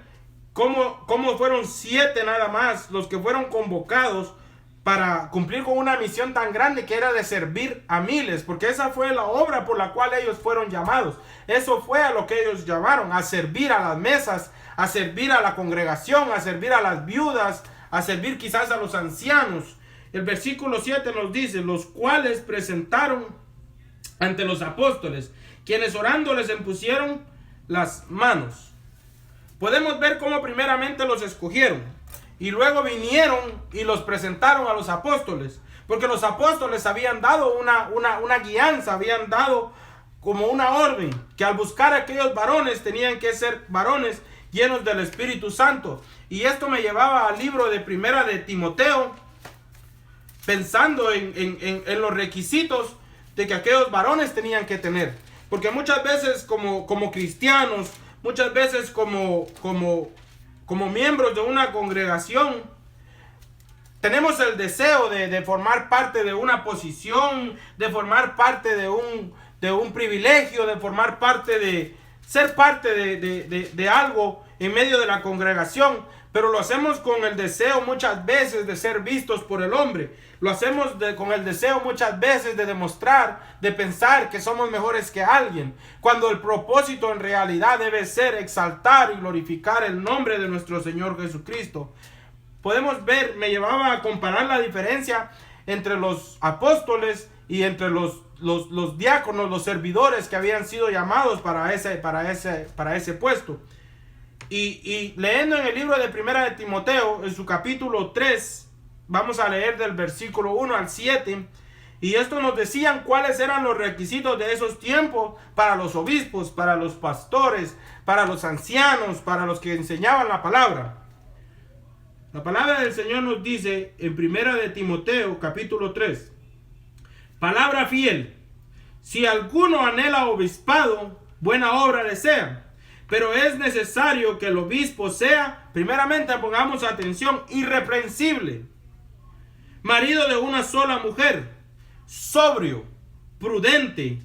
[SPEAKER 2] cómo fueron 7 nada más los que fueron convocados para cumplir con una misión tan grande, que era de servir a miles, porque esa fue la obra por la cual ellos fueron llamados. Eso fue a lo que ellos llamaron, a servir a las mesas, a servir a la congregación, a servir a las viudas, a servir quizás a los ancianos. El versículo 7 nos dice, los cuales presentaron ante los apóstoles, quienes orando les impusieron las manos. Podemos ver cómo primeramente los escogieron y luego vinieron y los presentaron a los apóstoles, porque los apóstoles habían dado una guianza, habían dado como una orden, que al buscar a aquellos varones tenían que ser varones llenos del Espíritu Santo. Y esto me llevaba al libro de Primera de Timoteo, pensando en los requisitos de que aquellos varones tenían que tener. Porque muchas veces como cristianos, muchas veces como miembros de una congregación, tenemos el deseo de formar parte de una posición, de formar parte de un privilegio, de formar parte de ser parte de algo en medio de la congregación, pero lo hacemos con el deseo muchas veces de ser vistos por el hombre. Lo hacemos con el deseo muchas veces de demostrar, de pensar que somos mejores que alguien, cuando el propósito en realidad debe ser exaltar y glorificar el nombre de nuestro Señor Jesucristo. Podemos ver, me llevaba a comparar la diferencia entre los apóstoles y entre los diáconos, los servidores que habían sido llamados para ese puesto. Y leyendo en el libro de Primera de Timoteo, en su capítulo 3, vamos a leer del versículo 1 al 7, y esto nos decían cuáles eran los requisitos de esos tiempos para los obispos, para los pastores, para los ancianos, para los que enseñaban la palabra. La palabra del Señor nos dice en Primera de Timoteo, capítulo 3, palabra fiel, si alguno anhela obispado, buena obra le sea, pero es necesario que el obispo sea, primeramente pongamos atención, irreprensible, marido de una sola mujer, sobrio, prudente,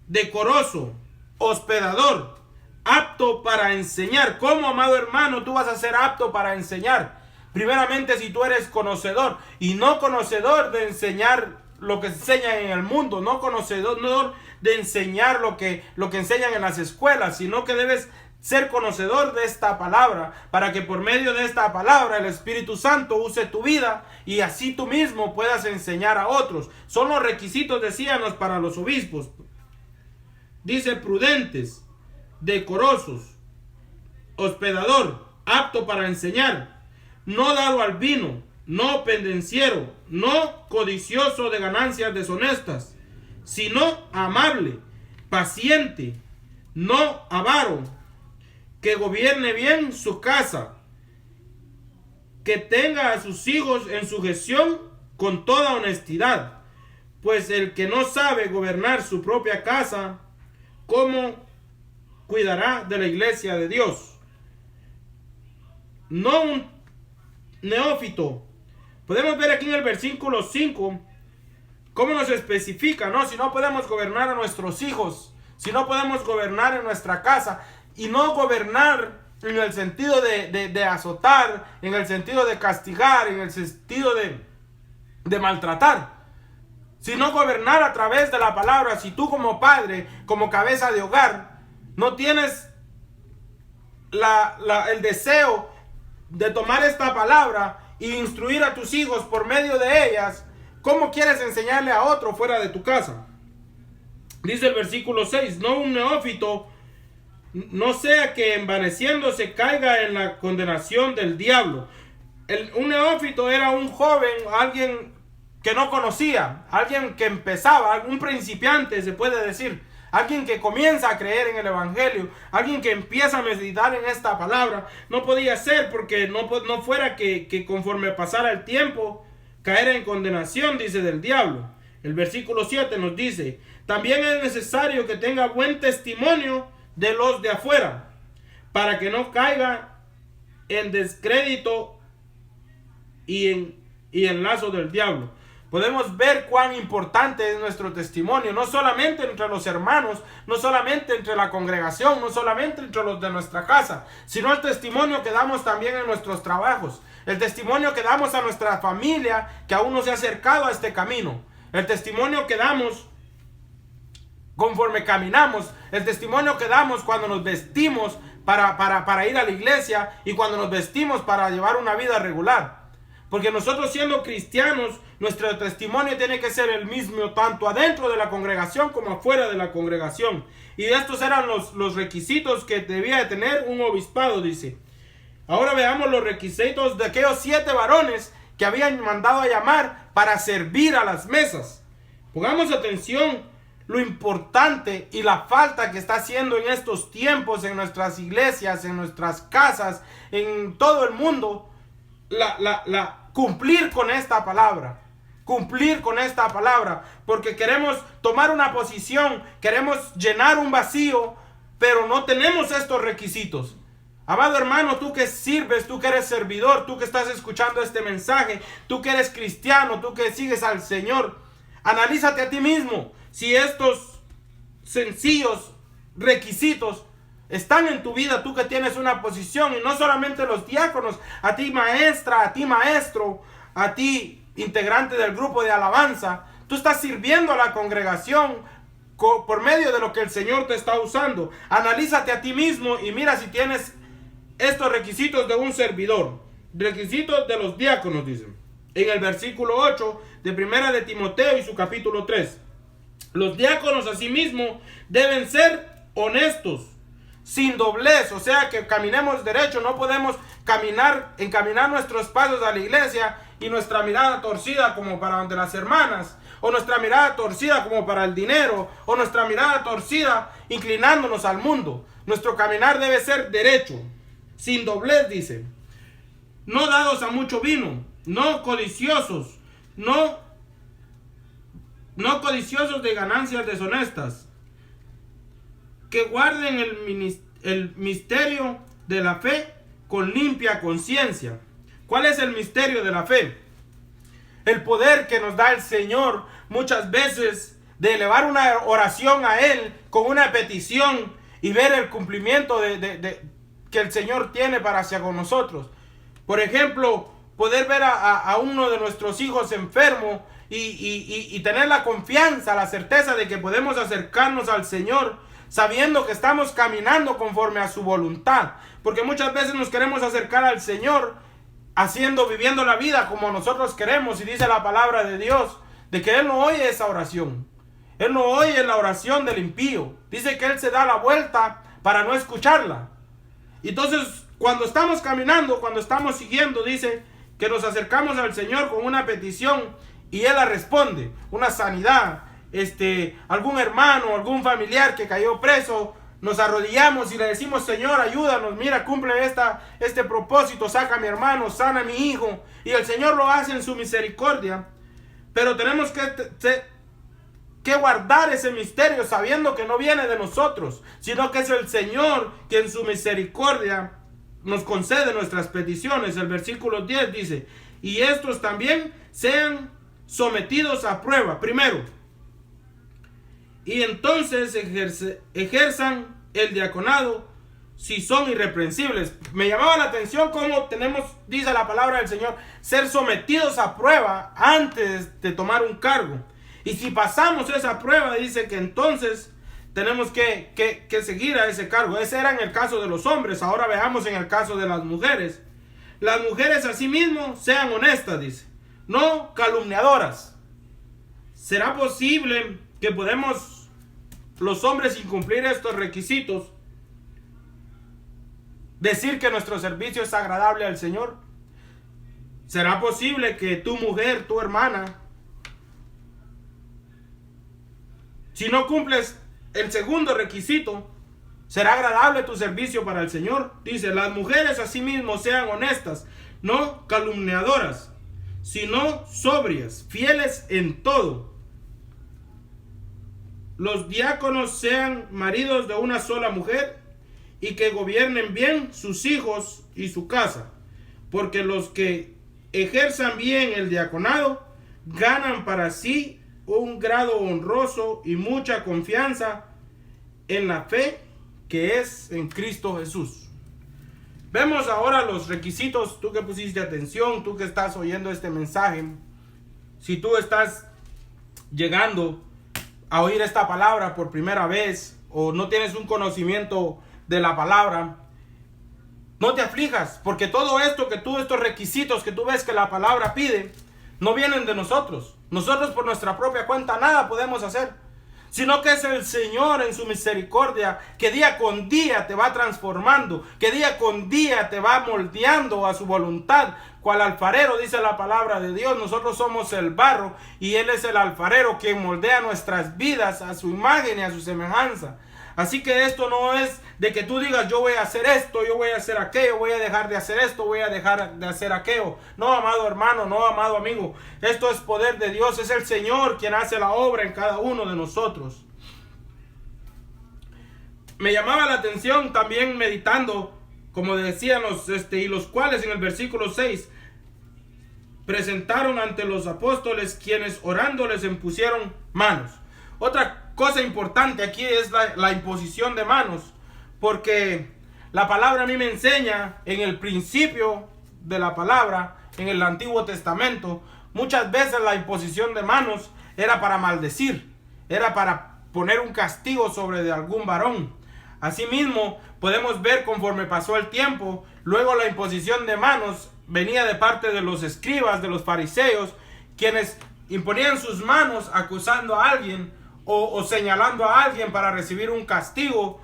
[SPEAKER 2] decoroso, hospedador, apto para enseñar. ¿Cómo, amado hermano, tú vas a ser apto para enseñar? Primeramente, si tú eres conocedor, y no conocedor de enseñar lo que enseñan en el mundo, no conocedor de enseñar lo que enseñan en las escuelas, sino que debes ser conocedor de esta palabra, para que por medio de esta palabra el Espíritu Santo use tu vida y así tú mismo puedas enseñar a otros. Son los requisitos, decíamos, para los obispos. Dice prudentes, decorosos, hospedador, apto para enseñar, no dado al vino, no pendenciero, no codicioso de ganancias deshonestas, sino amable, paciente, no avaro, que gobierne bien su casa, que tenga a sus hijos en sujeción con toda honestidad, pues el que no sabe gobernar su propia casa, ¿cómo cuidará de la iglesia de Dios? No un neófito. Podemos ver aquí en el versículo 5 cómo nos especifica, ¿no? Si no podemos gobernar a nuestros hijos, si no podemos gobernar en nuestra casa, y no gobernar en el sentido de azotar, en el sentido de castigar, en el sentido de maltratar, sino gobernar a través de la palabra. Si tú como padre, como cabeza de hogar, no tienes el deseo de tomar esta palabra e instruir a tus hijos por medio de ellas, ¿cómo quieres enseñarle a otro fuera de tu casa? Dice el versículo 6, no un neófito, no sea que envaneciéndose caiga en la condenación del diablo. Un neófito era un joven, alguien que no conocía, alguien que empezaba, un principiante se puede decir, alguien que comienza a creer en el evangelio, alguien que empieza a meditar en esta palabra. No podía ser porque no fuera que conforme pasara el tiempo caer en condenación, dice, del diablo. El versículo 7 nos dice, también es necesario que tenga buen testimonio de los de afuera, para que no caiga en descrédito y en lazo del diablo. Podemos ver cuán importante es nuestro testimonio, no solamente entre los hermanos, no solamente entre la congregación, no solamente entre los de nuestra casa, sino el testimonio que damos también en nuestros trabajos, el testimonio que damos a nuestra familia que aún no se ha acercado a este camino, el testimonio que damos conforme caminamos, el testimonio que damos cuando nos vestimos para ir a la iglesia y cuando nos vestimos para llevar una vida regular. Porque nosotros, siendo cristianos, nuestro testimonio tiene que ser el mismo tanto adentro de la congregación como afuera de la congregación. Y estos eran los requisitos que debía de tener un obispado, dice. Ahora veamos los requisitos de aquellos 7 varones que habían mandado a llamar para servir a las mesas. Pongamos atención lo importante y la falta que está haciendo en estos tiempos en nuestras iglesias, en nuestras casas, en todo el mundo, cumplir con esta palabra. Cumplir con esta palabra, porque queremos tomar una posición, queremos llenar un vacío, pero no tenemos estos requisitos. Amado hermano, tú que sirves, tú que eres servidor, tú que estás escuchando este mensaje, tú que eres cristiano, tú que sigues al Señor, analízate a ti mismo si estos sencillos requisitos están en tu vida, tú que tienes una posición, y no solamente los diáconos, a ti maestra, a ti maestro, a ti integrante del grupo de alabanza. Tú estás sirviendo a la congregación por medio de lo que el Señor te está usando. Analízate a ti mismo y mira si tienes estos requisitos de un servidor. Requisitos de los diáconos, dicen en el versículo 8 de Primera de Timoteo y su capítulo 3. Los diáconos asimismo deben ser honestos, sin doblez, o sea que caminemos derecho. No podemos encaminar nuestros pasos a la iglesia y nuestra mirada torcida como para donde las hermanas, o nuestra mirada torcida como para el dinero, o nuestra mirada torcida inclinándonos al mundo. Nuestro caminar debe ser derecho, sin doblez, dice. No dados a mucho vino, no codiciosos, no codiciosos de ganancias deshonestas, que guarden el misterio de la fe con limpia conciencia. ¿Cuál es el misterio de la fe? El poder que nos da el Señor muchas veces de elevar una oración a Él con una petición y ver el cumplimiento que el Señor tiene para hacia con nosotros. Por ejemplo, poder ver a uno de nuestros hijos enfermo y tener la confianza, la certeza de que podemos acercarnos al Señor sabiendo que estamos caminando conforme a su voluntad. Porque muchas veces nos queremos acercar al Señor viviendo la vida como nosotros queremos, y dice la palabra de Dios de que Él no oye esa oración. Él no oye la oración del impío. Dice que Él se da la vuelta para no escucharla. Entonces, cuando estamos caminando, cuando estamos siguiendo, dice que nos acercamos al Señor con una petición y Él la responde. Una sanidad, algún hermano, algún familiar que cayó preso, nos arrodillamos y le decimos: Señor, ayúdanos, mira, cumple este propósito, saca a mi hermano, sana a mi hijo. Y el Señor lo hace en su misericordia. Pero tenemos que guardar ese misterio sabiendo que no viene de nosotros, sino que es el Señor que en su misericordia nos concede nuestras peticiones. El versículo 10 dice: y estos también sean sometidos a prueba primero, y entonces ejerzan el diaconado si son irreprensibles. Me llamaba la atención cómo dice la palabra del Señor, ser sometidos a prueba antes de tomar un cargo. Y si pasamos esa prueba, dice que entonces tenemos que seguir a ese cargo. Ese era en el caso de los hombres. Ahora veamos en el caso de las mujeres. Las mujeres asimismo sean honestas, dice, no calumniadoras. ¿Será posible que podemos los hombres, sin cumplir estos requisitos, decir que nuestro servicio es agradable al Señor? ¿Será posible que tu mujer, tu hermana, si no cumples el segundo requisito, será agradable tu servicio para el Señor? Dice: las mujeres asimismo sean honestas, no calumniadoras, sino sobrias, fieles en todo. Los diáconos sean maridos de una sola mujer, y que gobiernen bien sus hijos y su casa, porque los que ejerzan bien el diaconado ganan para sí un grado honroso y mucha confianza en la fe que es en Cristo Jesús. Vemos ahora los requisitos. Tú que pusiste atención, tú que estás oyendo este mensaje, si tú estás llegando a oír esta palabra por primera vez o no tienes un conocimiento de la palabra, no te aflijas, porque todo esto estos requisitos que tú ves que la palabra pide, no vienen de nosotros. Nosotros por nuestra propia cuenta nada podemos hacer. sino que es el Señor en su misericordia que día con día te va transformando, que día con día te va moldeando a su voluntad. Cual alfarero, dice la palabra de Dios, nosotros somos el barro y Él es el alfarero quien moldea nuestras vidas a su imagen y a su semejanza. Así que esto no es de que tú digas yo voy a hacer esto, yo voy a hacer aquello, voy a dejar de hacer esto, voy a dejar de hacer aquello. No, amado hermano, no, amado amigo. Esto es poder de Dios, es el Señor quien hace la obra en cada uno de nosotros. Me llamaba la atención también meditando, como decían y los cuales en el versículo 6 presentaron ante los apóstoles, quienes orando les impusieron manos. Otra cosa importante aquí es la imposición de manos, porque la palabra a mí me enseña en el principio de la palabra, en el Antiguo Testamento, muchas veces la imposición de manos era para maldecir, era para poner un castigo sobre de algún varón. Asimismo, podemos ver conforme pasó el tiempo, luego la imposición de manos venía de parte de los escribas, de los fariseos, quienes imponían sus manos acusando a alguien o señalando a alguien para recibir un castigo.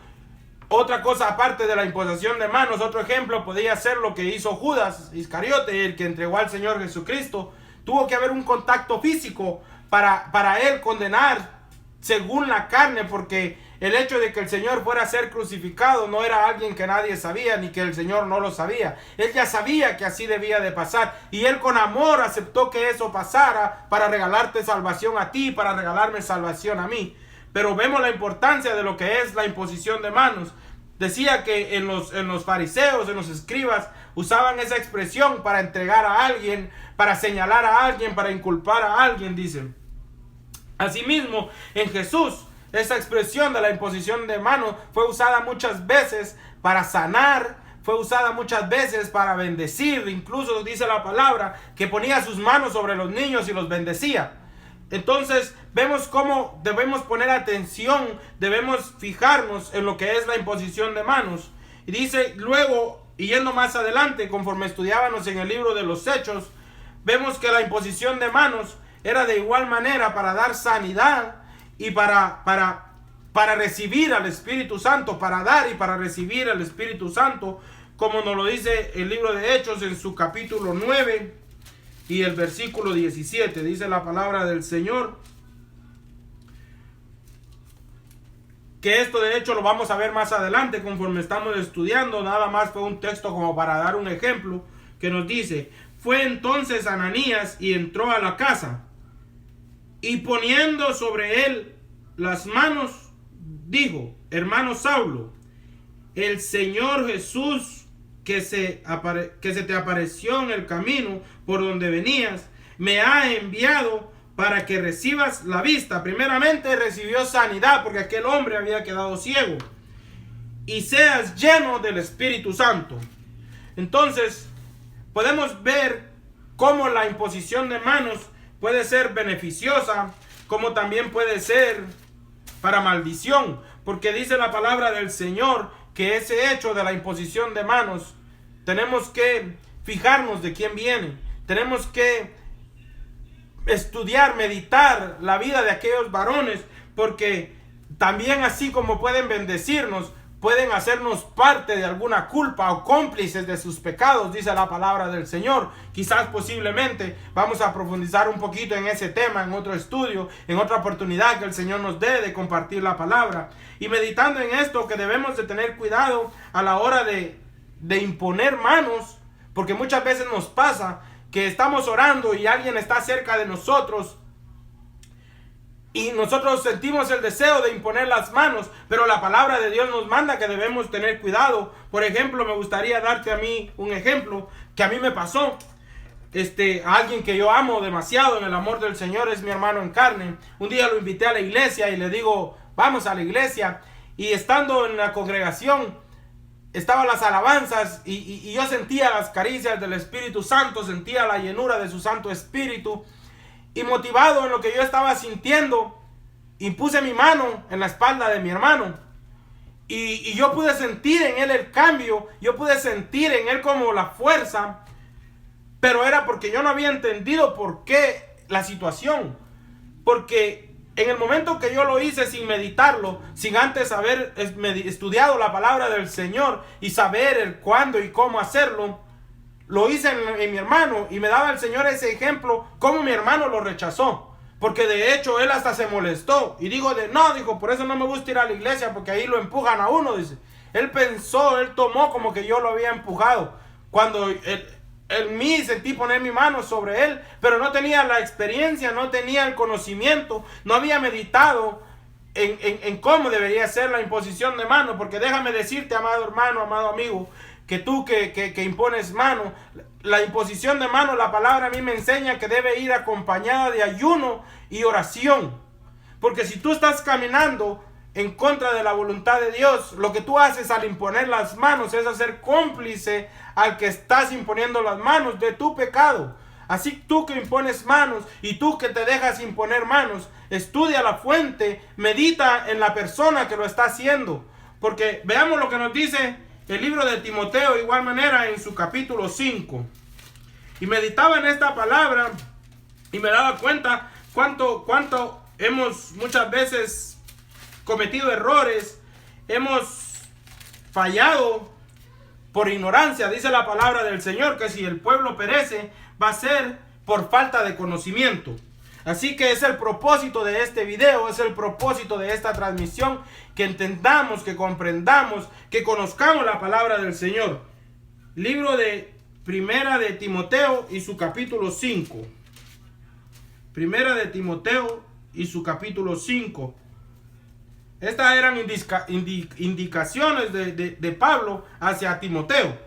[SPEAKER 2] Otra cosa aparte de la imposición de manos, otro ejemplo podría ser lo que hizo Judas Iscariote, el que entregó al Señor Jesucristo. Tuvo que haber un contacto físico para él condenar según la carne, porque el hecho de que el Señor fuera a ser crucificado no era alguien que nadie sabía, ni que el Señor no lo sabía. Él ya sabía que así debía de pasar, y Él con amor aceptó que eso pasara para regalarte salvación a ti, para regalarme salvación a mí. Pero vemos la importancia de lo que es la imposición de manos. Decía que en los fariseos, en los escribas, usaban esa expresión para entregar a alguien, para señalar a alguien, para inculpar a alguien, dicen. Asimismo, en Jesús, esa expresión de la imposición de manos fue usada muchas veces para sanar, fue usada muchas veces para bendecir. Incluso dice la palabra que ponía sus manos sobre los niños y los bendecía. Entonces vemos cómo debemos poner atención, debemos fijarnos en lo que es la imposición de manos. Y dice luego, y yendo más adelante, conforme estudiábamos en el libro de los Hechos, vemos que la imposición de manos era de igual manera para dar sanidad y para recibir al Espíritu Santo, para dar y para recibir al Espíritu Santo, como nos lo dice el libro de Hechos en su capítulo 9 y el versículo 17. Dice la palabra del Señor que esto de hecho lo vamos a ver más adelante conforme estamos estudiando. Nada más fue un texto como para dar un ejemplo que nos dice: fue entonces Ananías y entró a la casa, y poniendo sobre él las manos, dijo: hermano Saulo, el Señor Jesús que se te apareció en el camino por donde venías, me ha enviado para que recibas la vista. Primeramente recibió sanidad porque aquel hombre había quedado ciego. Y seas lleno del Espíritu Santo. Entonces podemos ver cómo la imposición de manos puede ser beneficiosa, como también puede ser para maldición, porque dice la palabra del Señor que ese hecho de la imposición de manos tenemos que fijarnos de quién viene, tenemos que estudiar, meditar la vida de aquellos varones, porque también así como pueden bendecirnos, pueden hacernos parte de alguna culpa o cómplices de sus pecados, dice la palabra del Señor. Quizás posiblemente vamos a profundizar un poquito en ese tema en otro estudio, en otra oportunidad que el Señor nos dé de compartir la palabra. Y meditando en esto, que debemos de tener cuidado a la hora de imponer manos, porque muchas veces nos pasa que estamos orando y alguien está cerca de nosotros y nosotros sentimos el deseo de imponer las manos, pero la palabra de Dios nos manda que debemos tener cuidado. Por ejemplo, me gustaría darte a mí un ejemplo que a mí me pasó. A alguien que yo amo demasiado en el amor del Señor, es mi hermano en carne. Un día lo invité a la iglesia y le digo: vamos a la iglesia. Y estando en la congregación, estaban las alabanzas y yo sentía las caricias del Espíritu Santo, sentía la llenura de su Santo Espíritu. Y motivado en lo que yo estaba sintiendo, impuse mi mano en la espalda de mi hermano. Y yo pude sentir en él el cambio, yo pude sentir en él como la fuerza, pero era porque yo no había entendido por qué la situación. Porque En el momento que yo lo hice sin meditarlo, sin antes haber estudiado la palabra del Señor y saber el cuándo y cómo hacerlo, lo hice en mi hermano, y me daba el Señor ese ejemplo, cómo mi hermano lo rechazó. Porque de hecho él hasta se molestó y dijo por eso no me gusta ir a la iglesia, porque ahí lo empujan a uno, dice. Él pensó, él tomó como que yo lo había empujado, cuando en mí sentí poner mi mano sobre él, pero no tenía la experiencia, no tenía el conocimiento, no había meditado en cómo debería ser la imposición de mano. Porque déjame decirte, amado hermano, amado amigo, que tú que impones mano, la imposición de mano, la palabra a mí me enseña que debe ir acompañada de ayuno y oración. Porque si tú estás caminando en contra de la voluntad de Dios, lo que tú haces al imponer las manos es hacer cómplice al que estás imponiendo las manos de tu pecado. Así tú que impones manos y tú que te dejas imponer manos, estudia la fuente, medita en la persona que lo está haciendo. Porque veamos lo que nos dice el libro de Timoteo, de igual manera, en su capítulo 5. Y meditaba en esta palabra y me daba cuenta cuánto hemos muchas veces cometido errores, hemos fallado por ignorancia. Dice la palabra del Señor que si el pueblo perece, va a ser por falta de conocimiento. Así que es el propósito de este video, es el propósito de esta transmisión, que entendamos, que comprendamos, que conozcamos la palabra del Señor. Libro de Primera de Timoteo y su capítulo 5. Primera de Timoteo y su capítulo 5. Estas eran indicaciones de Pablo hacia Timoteo.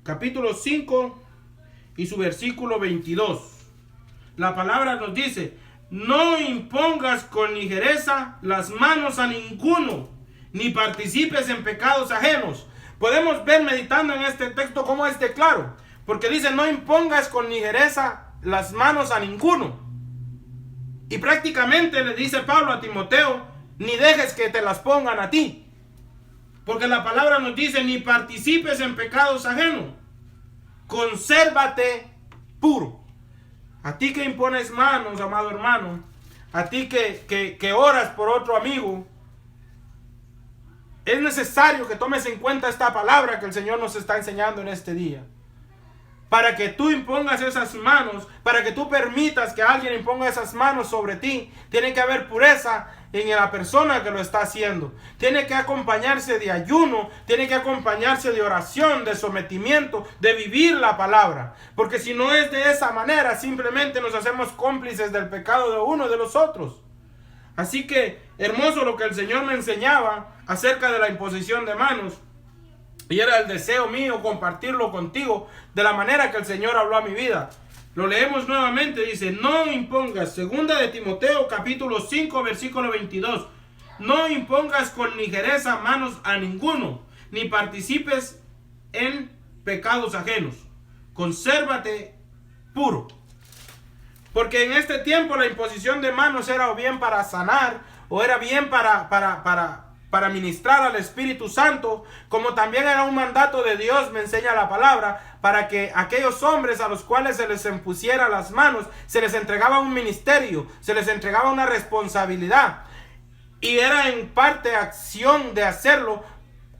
[SPEAKER 2] Capítulo 5 y su versículo 22. La palabra nos dice: no impongas con ligereza las manos a ninguno, ni participes en pecados ajenos. Podemos ver meditando en este texto cómo es de claro, porque dice: no impongas con ligereza las manos a ninguno. Y prácticamente le dice Pablo a Timoteo: ni dejes que te las pongan a ti, porque la palabra nos dice: ni participes en pecados ajenos, consérvate puro. A ti que impones manos, amado hermano, a ti que oras por otro amigo, es necesario que tomes en cuenta esta palabra que el Señor nos está enseñando en este día. Para que tú impongas esas manos, para que tú permitas que alguien imponga esas manos sobre ti, tiene que haber pureza en la persona que lo está haciendo. Tiene que acompañarse de ayuno, tiene que acompañarse de oración, de sometimiento, de vivir la palabra. Porque si no es de esa manera, simplemente nos hacemos cómplices del pecado de uno de los otros. Así que hermoso lo que el Señor me enseñaba acerca de la imposición de manos. Y era el deseo mío compartirlo contigo de la manera que el Señor habló a mi vida. Lo leemos nuevamente, dice: no impongas, segunda de Timoteo capítulo 5 versículo 22. No impongas con ligereza manos a ninguno, ni participes en pecados ajenos. Consérvate puro. Porque en este tiempo la imposición de manos era o bien para sanar, o era bien para ministrar al Espíritu Santo, como también era un mandato de Dios, me enseña la palabra, para que aquellos hombres a los cuales se les impusiera las manos, se les entregaba un ministerio, se les entregaba una responsabilidad, y era en parte acción de hacerlo,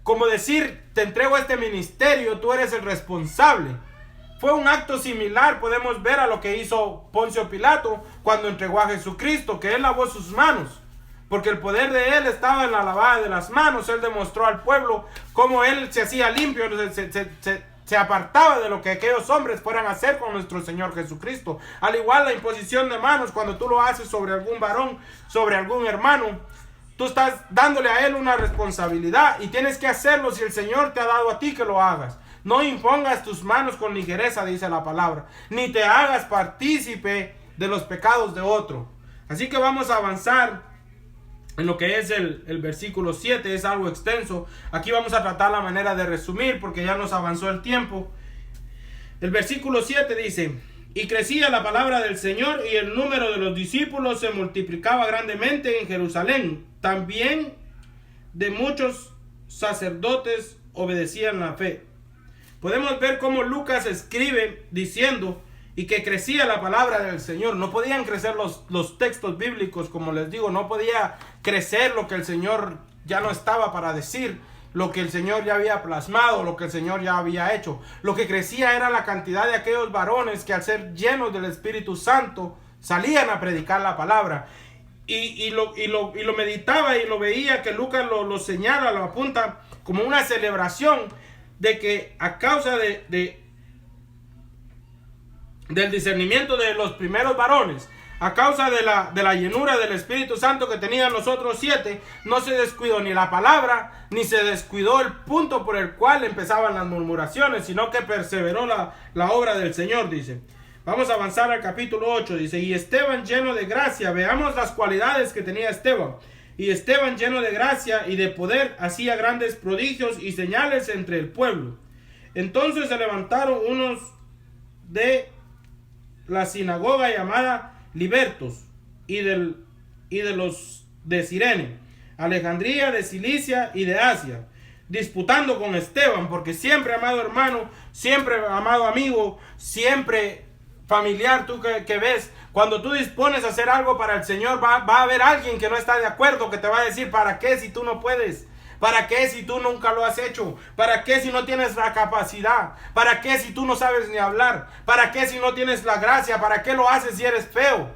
[SPEAKER 2] como decir: te entrego este ministerio, tú eres el responsable. Fue un acto similar, podemos ver, a lo que hizo Poncio Pilato cuando entregó a Jesucristo, que él lavó sus manos. Porque el poder de él estaba en la lavada de las manos. Él demostró al pueblo cómo él se hacía limpio, se apartaba de lo que aquellos hombres fueran a hacer con nuestro Señor Jesucristo. Al igual la imposición de manos, cuando tú lo haces sobre algún varón, sobre algún hermano, tú estás dándole a él una responsabilidad y tienes que hacerlo si el Señor te ha dado a ti que lo hagas. No impongas tus manos con ligereza, dice la palabra, ni te hagas partícipe de los pecados de otro. Así que vamos a avanzar en lo que es el versículo 7, es algo extenso. Aquí vamos a tratar la manera de resumir porque ya nos avanzó el tiempo. El versículo 7 dice: y crecía la palabra del Señor y el número de los discípulos se multiplicaba grandemente en Jerusalén. También de muchos sacerdotes obedecían la fe. Podemos ver cómo Lucas escribe diciendo: y que crecía la palabra del Señor. No podían crecer los textos bíblicos, como les digo, no podía crecer lo que el Señor ya no estaba para decir, lo que el Señor ya había plasmado, lo que el Señor ya había hecho. Lo que crecía era la cantidad de aquellos varones que al ser llenos del Espíritu Santo salían a predicar la palabra. Y lo meditaba y lo veía, que Lucas lo señala, lo apunta como una celebración de que a causa del discernimiento de los primeros varones, a causa de la llenura del Espíritu Santo que tenían los otros 7, no se descuidó ni la palabra, ni se descuidó el punto por el cual empezaban las murmuraciones, sino que perseveró la obra del Señor, dice. Vamos a avanzar al capítulo 8, dice, y Esteban lleno de gracia, veamos las cualidades que tenía Esteban. Y Esteban lleno de gracia y de poder hacía grandes prodigios y señales entre el pueblo. Entonces se levantaron unos de la sinagoga llamada Libertos y de los de Cirene, Alejandría, de Cilicia y de Asia, disputando con Esteban, porque siempre, amado hermano, siempre, amado amigo, siempre familiar, tú que ves, cuando tú dispones a hacer algo para el Señor, va a haber alguien que no está de acuerdo, que te va a decir, ¿para qué si tú no puedes? ¿Para qué si tú nunca lo has hecho? ¿Para qué si no tienes la capacidad? ¿Para qué si tú no sabes ni hablar? ¿Para qué si no tienes la gracia? ¿Para qué lo haces si eres feo?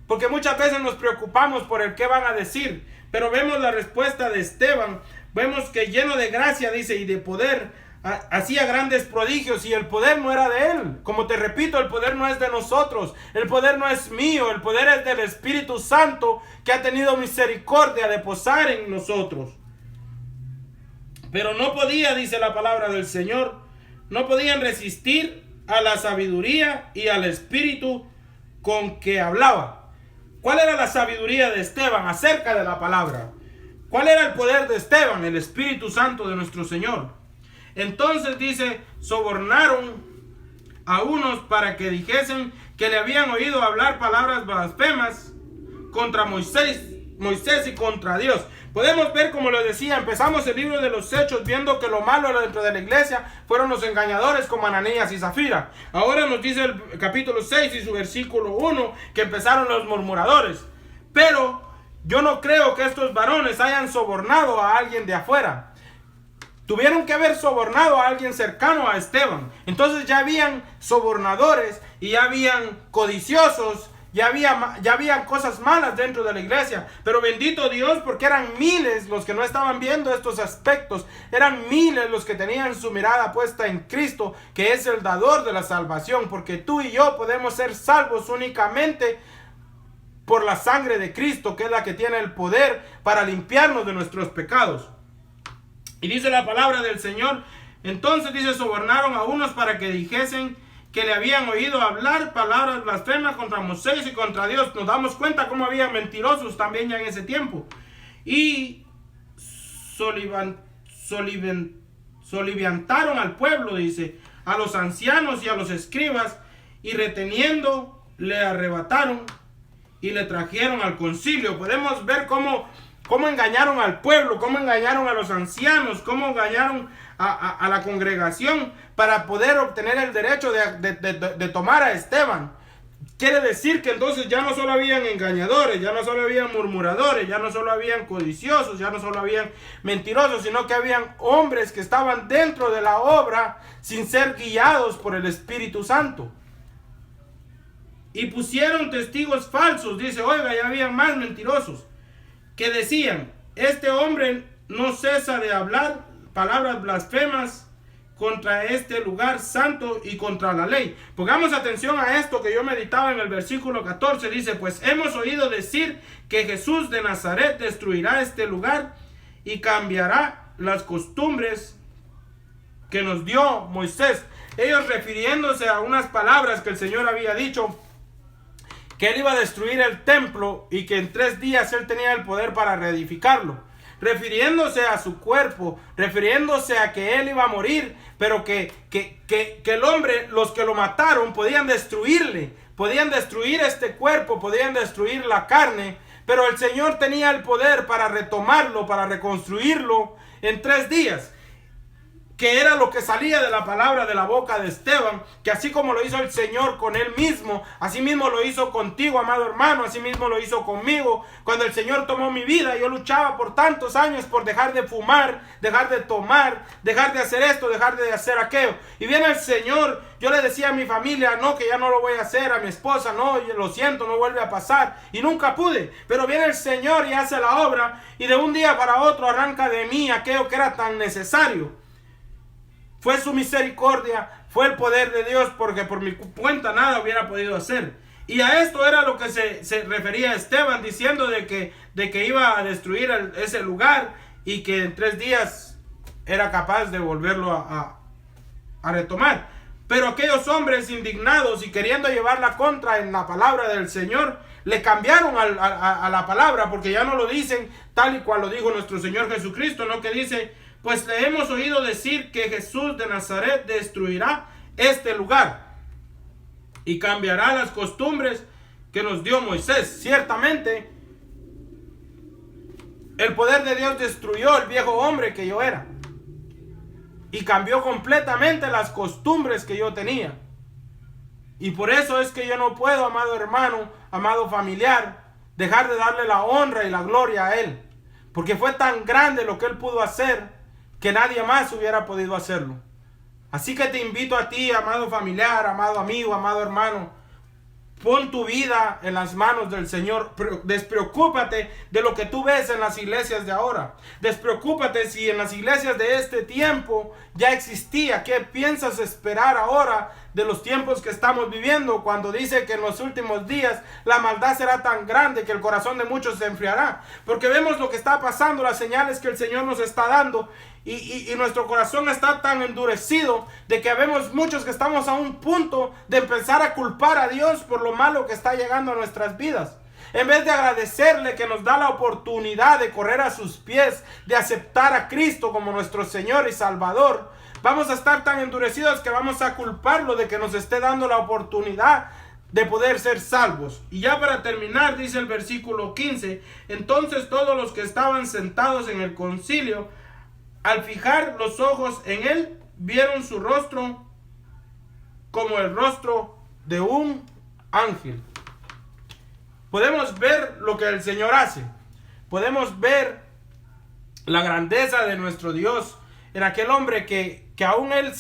[SPEAKER 2] Porque muchas veces nos preocupamos por el qué van a decir, pero vemos la respuesta de Esteban, vemos que lleno de gracia, dice, y de poder, hacía grandes prodigios, y el poder no era de él. Como te repito, el poder no es de nosotros, el poder no es mío, el poder es del Espíritu Santo, que ha tenido misericordia de posar en nosotros. Pero no podía, dice la palabra del Señor, no podían resistir a la sabiduría y al espíritu con que hablaba. ¿Cuál era la sabiduría de Esteban acerca de la palabra? ¿Cuál era el poder de Esteban? El Espíritu Santo de nuestro Señor. Entonces dice, sobornaron a unos para que dijesen que le habían oído hablar palabras blasfemas contra Moisés y contra Dios. Podemos ver, como les decía, empezamos el libro de los Hechos viendo que lo malo dentro de la iglesia fueron los engañadores como Ananías y Zafira. Ahora nos dice el capítulo 6 y su versículo 1 que empezaron los murmuradores. Pero yo no creo que estos varones hayan sobornado a alguien de afuera. Tuvieron que haber sobornado a alguien cercano a Esteban. Entonces ya habían sobornadores y ya habían codiciosos. Ya había cosas malas dentro de la iglesia, pero bendito Dios, porque eran miles los que no estaban viendo estos aspectos, eran miles los que tenían su mirada puesta en Cristo, que es el dador de la salvación, porque tú y yo podemos ser salvos únicamente por la sangre de Cristo, que es la que tiene el poder para limpiarnos de nuestros pecados. Y dice la palabra del Señor, entonces dice, sobornaron a unos para que dijesen que le habían oído hablar palabras blasfemas contra Moisés y contra Dios. Nos damos cuenta cómo había mentirosos también ya en ese tiempo. Y soliviantaron al pueblo, dice, a los ancianos y a los escribas, y reteniendo le arrebataron y le trajeron al concilio. Podemos ver cómo engañaron al pueblo, cómo engañaron a los ancianos, cómo engañaron a la congregación para poder obtener el derecho de tomar a Esteban. Quiere decir que entonces ya no solo habían engañadores, ya no solo habían murmuradores, ya no solo habían codiciosos, ya no solo habían mentirosos, sino que habían hombres que estaban dentro de la obra sin ser guiados por el Espíritu Santo. Y pusieron testigos falsos, dice, oiga, ya habían más mentirosos, que decían, este hombre no cesa de hablar palabras blasfemas contra este lugar santo y contra la ley. Pongamos atención a esto que yo meditaba en el versículo 14. Dice, pues hemos oído decir que Jesús de Nazaret destruirá este lugar y cambiará las costumbres que nos dio Moisés. Ellos refiriéndose a unas palabras que el Señor había dicho, que él iba a destruir el templo y que en 3 días él tenía el poder para reedificarlo. Refiriéndose a su cuerpo, refiriéndose a que él iba a morir, pero que el hombre, los que lo mataron, podían destruirle, podían destruir este cuerpo, podían destruir la carne, pero el Señor tenía el poder para retomarlo, para reconstruirlo en 3 días. que era lo que salía de la palabra de la boca de Esteban, que así como lo hizo el Señor con él mismo, así mismo lo hizo contigo, amado hermano, así mismo lo hizo conmigo. Cuando el Señor tomó mi vida, yo luchaba por tantos años por dejar de fumar, dejar de tomar, dejar de hacer esto, dejar de hacer aquello. Y viene el Señor, yo le decía a mi familia, no, que ya no lo voy a hacer, a mi esposa, no, lo siento, no vuelve a pasar, y nunca pude. Pero viene el Señor y hace la obra, y de un día para otro arranca de mí aquello que era tan necesario. Fue su misericordia, fue el poder de Dios, porque por mi cuenta nada hubiera podido hacer. Y a esto era lo que se refería Esteban, diciendo de que iba a destruir ese lugar y que en 3 días era capaz de volverlo a retomar. Pero aquellos hombres indignados y queriendo llevar la contra en la palabra del Señor, le cambiaron a la palabra, porque ya no lo dicen tal y cual lo dijo nuestro Señor Jesucristo, no, que dice: pues le hemos oído decir que Jesús de Nazaret destruirá este lugar y cambiará las costumbres que nos dio Moisés. Ciertamente, el poder de Dios destruyó el viejo hombre que yo era y cambió completamente las costumbres que yo tenía. Y por eso es que yo no puedo, amado hermano, amado familiar, dejar de darle la honra y la gloria a Él, porque fue tan grande lo que Él pudo hacer que nadie más hubiera podido hacerlo. Así que te invito a ti, amado familiar, amado amigo, amado hermano, pon tu vida en las manos del Señor. Despreocúpate de lo que tú ves en las iglesias de ahora. Despreocúpate si en las iglesias de este tiempo ya existía. ¿Qué piensas esperar ahora de los tiempos que estamos viviendo, cuando dice que en los últimos días la maldad será tan grande que el corazón de muchos se enfriará? Porque vemos lo que está pasando, las señales que el Señor nos está dando, y nuestro corazón está tan endurecido de que vemos muchos que estamos a un punto de empezar a culpar a Dios por lo malo que está llegando a nuestras vidas. En vez de agradecerle que nos da la oportunidad de correr a sus pies, de aceptar a Cristo como nuestro Señor y Salvador, vamos a estar tan endurecidos que vamos a culparlo de que nos esté dando la oportunidad de poder ser salvos. Y ya para terminar, dice el versículo 15: entonces todos los que estaban sentados en el concilio, al fijar los ojos en él, vieron su rostro como el rostro de un ángel. Podemos ver lo que el Señor hace. Podemos ver la grandeza de nuestro Dios en aquel hombre que aún él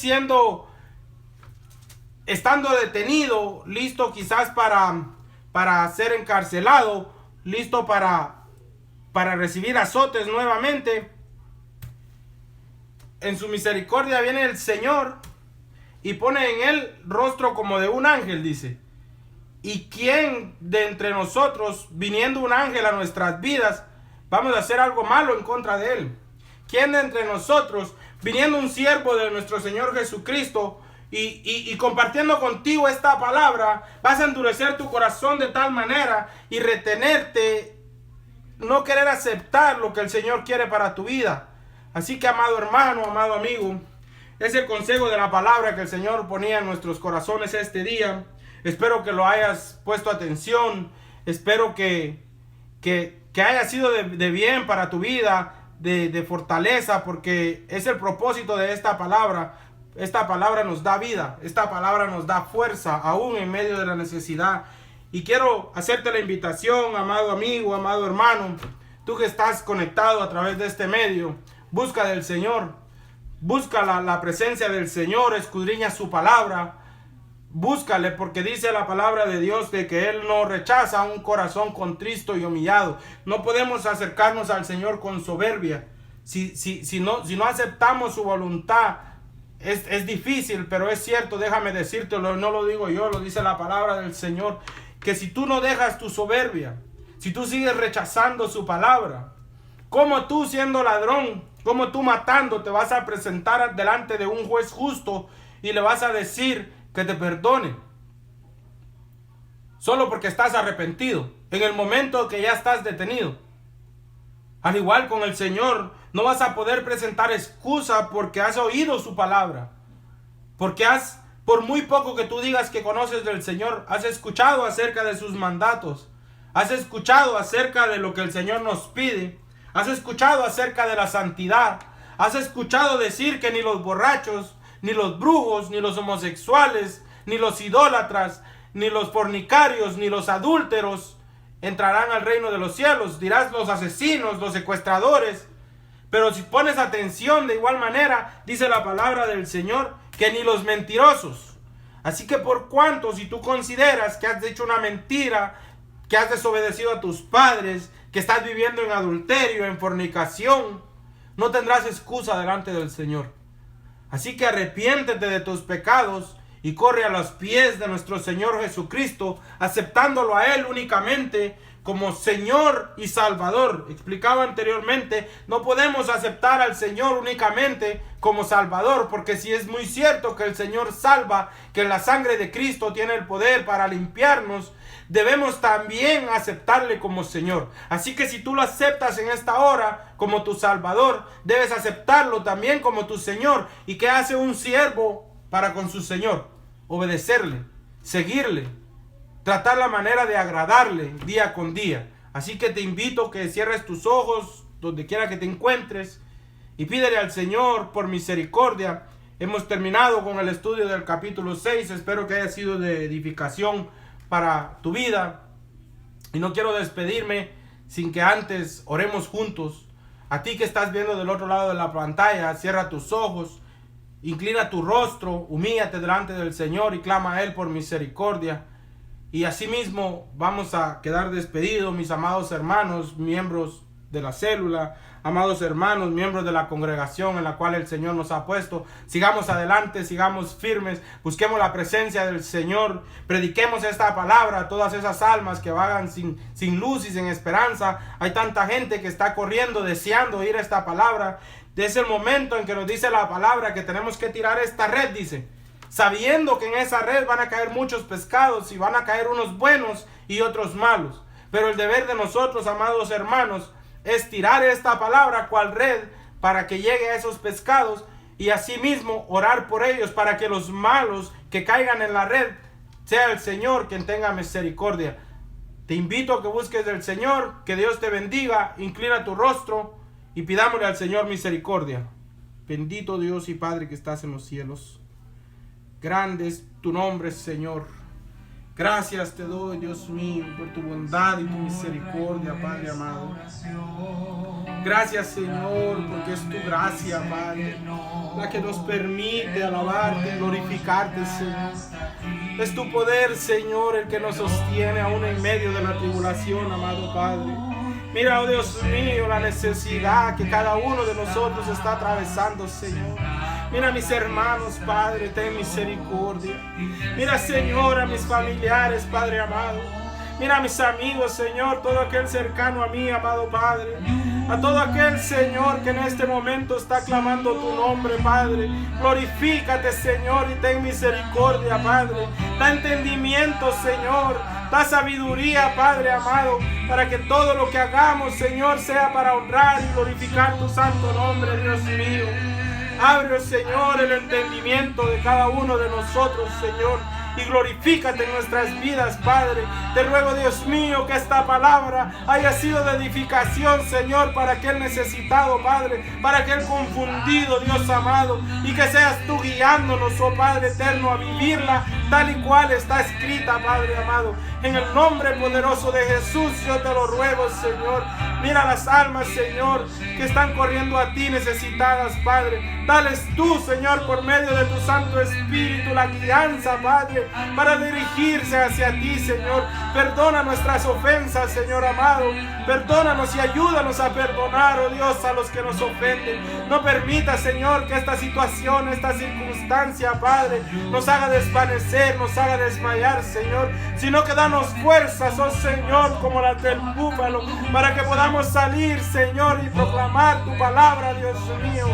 [SPEAKER 2] estando detenido, listo quizás para ser encarcelado, listo para recibir azotes nuevamente, en su misericordia viene el Señor y pone en él rostro como de un ángel, dice. ¿Y quién de entre nosotros, viniendo un ángel a nuestras vidas, vamos a hacer algo malo en contra de él? ¿Quién de entre nosotros, viniendo un siervo de nuestro Señor Jesucristo y compartiendo contigo esta palabra, vas a endurecer tu corazón de tal manera y retenerte, no querer aceptar lo que el Señor quiere para tu vida? Así que, amado hermano, amado amigo, es el consejo de la palabra que el Señor ponía en nuestros corazones este día. Espero que lo hayas puesto atención. Espero que haya sido de bien para tu vida, de fortaleza, porque es el propósito de esta palabra. Esta palabra nos da vida, esta palabra nos da fuerza, aún en medio de la necesidad. Y quiero hacerte la invitación, amado amigo, amado hermano, tú que estás conectado a través de este medio, busca del Señor, busca la presencia del Señor, escudriña su palabra, búscale, porque dice la palabra de Dios de que Él no rechaza un corazón contristo y humillado. No podemos acercarnos al Señor con soberbia. Si no aceptamos su voluntad, es difícil, pero es cierto, déjame decírtelo, no lo digo yo, lo dice la palabra del Señor, que si tú no dejas tu soberbia, si tú sigues rechazando su palabra, como tú siendo ladrón, como tú matando, te vas a presentar delante de un juez justo y le vas a decir que te perdone, solo porque estás arrepentido, en el momento que ya estás detenido? Al igual con el Señor, no vas a poder presentar excusa porque has oído su palabra, porque por muy poco que tú digas que conoces del Señor, has escuchado acerca de sus mandatos, has escuchado acerca de lo que el Señor nos pide, has escuchado acerca de la santidad, Has escuchado decir que ni los borrachos, ni los brujos, ni los homosexuales, ni los idólatras, ni los fornicarios, ni los adúlteros entrarán al reino de los cielos. Dirás los asesinos, los secuestradores. Pero si pones atención, de igual manera, dice la palabra del Señor, que ni los mentirosos. Así que por cuanto, si tú consideras que has dicho una mentira, que has desobedecido a tus padres, que estás viviendo en adulterio, en fornicación, no tendrás excusa delante del Señor. Así que arrepiéntete de tus pecados y corre a los pies de nuestro Señor Jesucristo, aceptándolo a Él únicamente como Señor y Salvador. Explicaba anteriormente, no podemos aceptar al Señor únicamente como Salvador, porque si es muy cierto que el Señor salva, que la sangre de Cristo tiene el poder para limpiarnos, debemos también aceptarle como Señor. Así que si tú lo aceptas en esta hora como tu Salvador, debes aceptarlo también como tu Señor. ¿Y qué hace un siervo para con su Señor? Obedecerle, seguirle, tratar la manera de agradarle día con día. Así que te invito a que cierres tus ojos donde quiera que te encuentres y pídele al Señor por misericordia. Hemos terminado con el estudio del capítulo 6. Espero que haya sido de edificación para tu vida. Y no quiero despedirme sin que antes oremos juntos. A ti que estás viendo del otro lado de la pantalla, cierra tus ojos, inclina tu rostro, humíllate delante del Señor y clama a Él por misericordia. Y asimismo vamos a quedar despedidos, mis amados hermanos, miembros de la célula, amados hermanos, miembros de la congregación en la cual el Señor nos ha puesto. Sigamos adelante, sigamos firmes, busquemos la presencia del Señor, prediquemos esta palabra a todas esas almas que vagan sin luz y sin esperanza. Hay tanta gente que está corriendo, deseando oír esta palabra. Es el momento en que nos dice la palabra que tenemos que tirar esta red, dice, sabiendo que en esa red van a caer muchos pescados y van a caer unos buenos y otros malos. Pero el deber de nosotros, amados hermanos, es tirar esta palabra cual red para que llegue a esos pescados y asimismo orar por ellos para que los malos que caigan en la red sea el Señor quien tenga misericordia. Te invito a que busques del Señor, que Dios te bendiga, inclina tu rostro y pidámosle al Señor misericordia. Bendito Dios y Padre que estás en los cielos. Grande es tu nombre, Señor. Gracias te doy, Dios mío, por tu bondad y tu misericordia, Padre amado. Gracias, Señor, porque es tu gracia, Padre, la que nos permite alabarte y glorificarte, Señor. Es tu poder, Señor, el que nos sostiene aún en medio de la tribulación, amado Padre. Mira, oh Dios mío, la necesidad que cada uno de nosotros está atravesando, Señor. Mira a mis hermanos, Padre, ten misericordia. Mira, Señor, a mis familiares, Padre amado. Mira a mis amigos, Señor, todo aquel cercano a mí, amado Padre. A todo aquel, Señor, que en este momento está clamando tu nombre, Padre. Glorifícate, Señor, y ten misericordia, Padre. Da entendimiento, Señor. Da sabiduría, Padre amado, para que todo lo que hagamos, Señor, sea para honrar y glorificar tu santo nombre, Dios mío. Abre, Señor, el entendimiento de cada uno de nosotros, Señor, y glorifícate en nuestras vidas, Padre. Te ruego, Dios mío, que esta palabra haya sido de edificación, Señor, para aquel necesitado, Padre, para aquel confundido, Dios amado, y que seas tú guiándonos, oh Padre eterno, a vivirla tal y cual está escrita, Padre amado. En el nombre poderoso de Jesús yo te lo ruego, Señor. Mira las almas, Señor, que están corriendo a ti necesitadas, Padre. Dales tú, Señor, por medio de tu Santo Espíritu, la guianza, Padre, para dirigirse hacia ti, Señor. Perdona nuestras ofensas, Señor amado. Perdónanos y ayúdanos a perdonar, oh Dios, a los que nos ofenden. No permita, Señor, que esta situación, esta circunstancia, Padre, nos haga desvanecer, nos haga desmayar, Señor, sino que danos fuerzas, oh Señor, como las del búfalo, para que podamos salir, Señor, y proclamar tu palabra, Dios mío.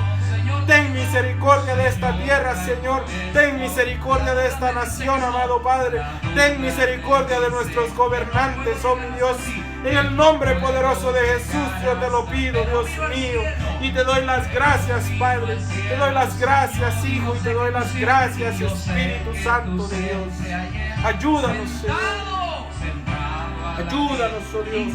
[SPEAKER 2] Ten misericordia de esta tierra, Señor. Ten misericordia de esta nación, amado Padre. Ten misericordia de nuestros gobernantes, oh mi Dios. En el nombre poderoso de Jesús yo te lo pido, Dios mío. Y te doy las gracias, Padre. Te doy las gracias, Hijo. Y te doy las gracias, Espíritu Santo de Dios. Ayúdanos, Señor. Ayúdanos, oh Dios.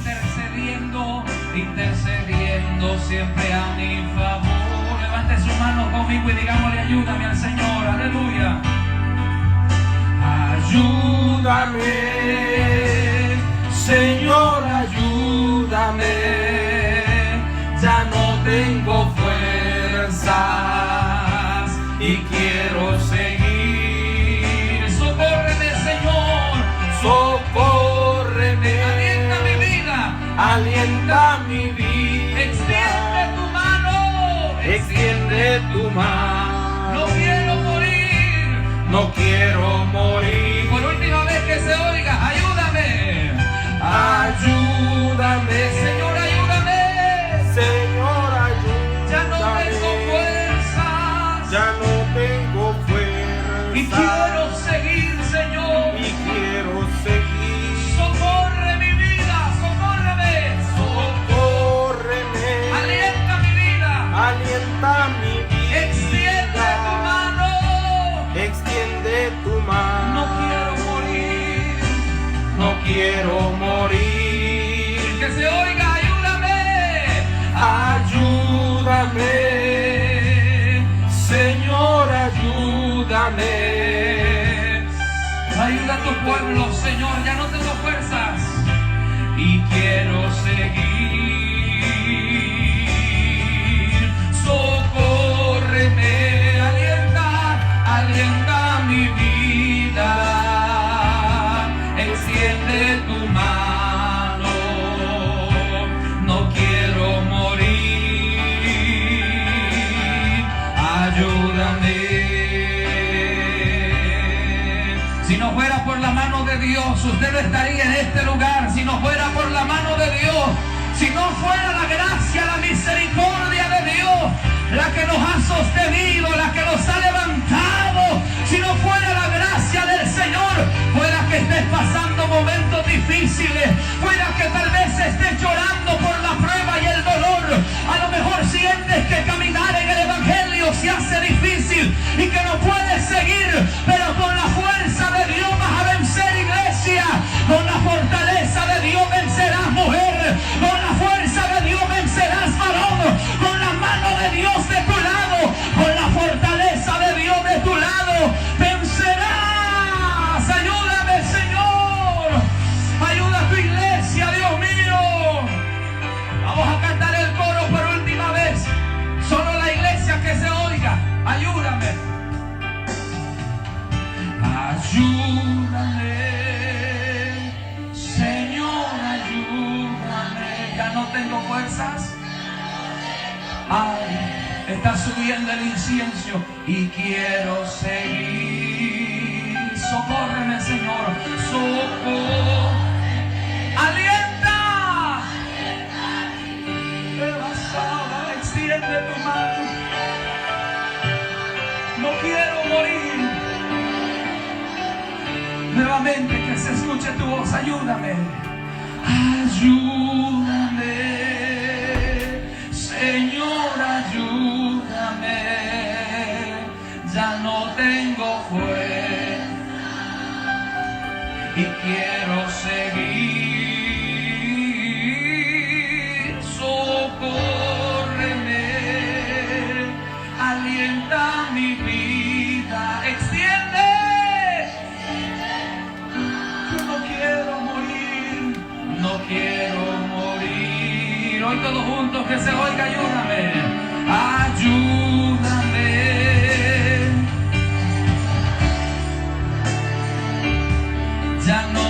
[SPEAKER 1] Intercediendo siempre a mi favor. Levante su mano conmigo y digámosle ayúdame al Señor. Aleluya. Ayúdame, Señor, ayúdame. Ya no tengo fuerzas y quiero seguir. Socórreme, Señor. Socórreme. Alienta mi vida. Alienta mi vida. Extiende tu mano. Extiende tu mano. No quiero morir. No quiero morir. Por última vez que se oiga, ayúdame. Ayúdame, Señor, ayúdame. Señor, ayúdame. Ya no tengo fuerzas. Ya no tengo fuerzas. Y quiero seguir, Señor. Y quiero seguir. Socorre mi vida, socórreme. Socórreme. Alienta mi vida. Alienta mi vida. Extiende tu mano. Extiende tu mano. No quiero morir. No quiero morir. Que se oiga, ayúdame. Ayúdame. Señor, ayúdame. Ayuda a tu pueblo, Señor. Ya no tengo fuerzas. Y quiero seguir. Socórreme. Alienta mi vida. Extiende tu mano. No quiero morir. Ayúdame. Si no fuera por la mano de Dios, usted no estaría en este lugar. Si no fuera por la mano de Dios, si no fuera la gracia, la misericordia de Dios, la que nos ha sostenido, la que nos ha levantado, si no fuera la gracia del Señor, fuera que estés pasando momentos difíciles, fuera que tal vez estés llorando por la prueba y el dolor, a lo mejor sientes que caminar en el Evangelio se hace difícil y que no puedes seguir, pero con la fuerza de Dios vas a vencer, iglesia. Con la fortaleza de Dios vencerás, mujer. Con la fuerza de Dios vencerás, varón. Con la mano de Dios de tu lado, con la fortaleza de Dios de tu lado, vencerás. Ayúdame, Señor. Ayuda a tu iglesia, Dios mío. Vamos a cantar el coro por última vez. Solo la iglesia que se oiga. Ayúdame. Ayúdame, Señor, ayúdame. Ya no tengo fuerzas. Ay, está subiendo el incienso y quiero seguir. Socórreme, Señor. Socorro. Alienta. Extiende tu mano. No quiero morir. Nuevamente que se escuche tu voz. Ayúdame. Ayúdame. Señor, ayúdame. Ya no tengo fuerza y quiero seguir. Socórreme. Alienta mi vida. Extiende. Yo no quiero morir. No quiero morir. Hoy todos juntos que se oiga, ayúdame. Ayúdame. Ya no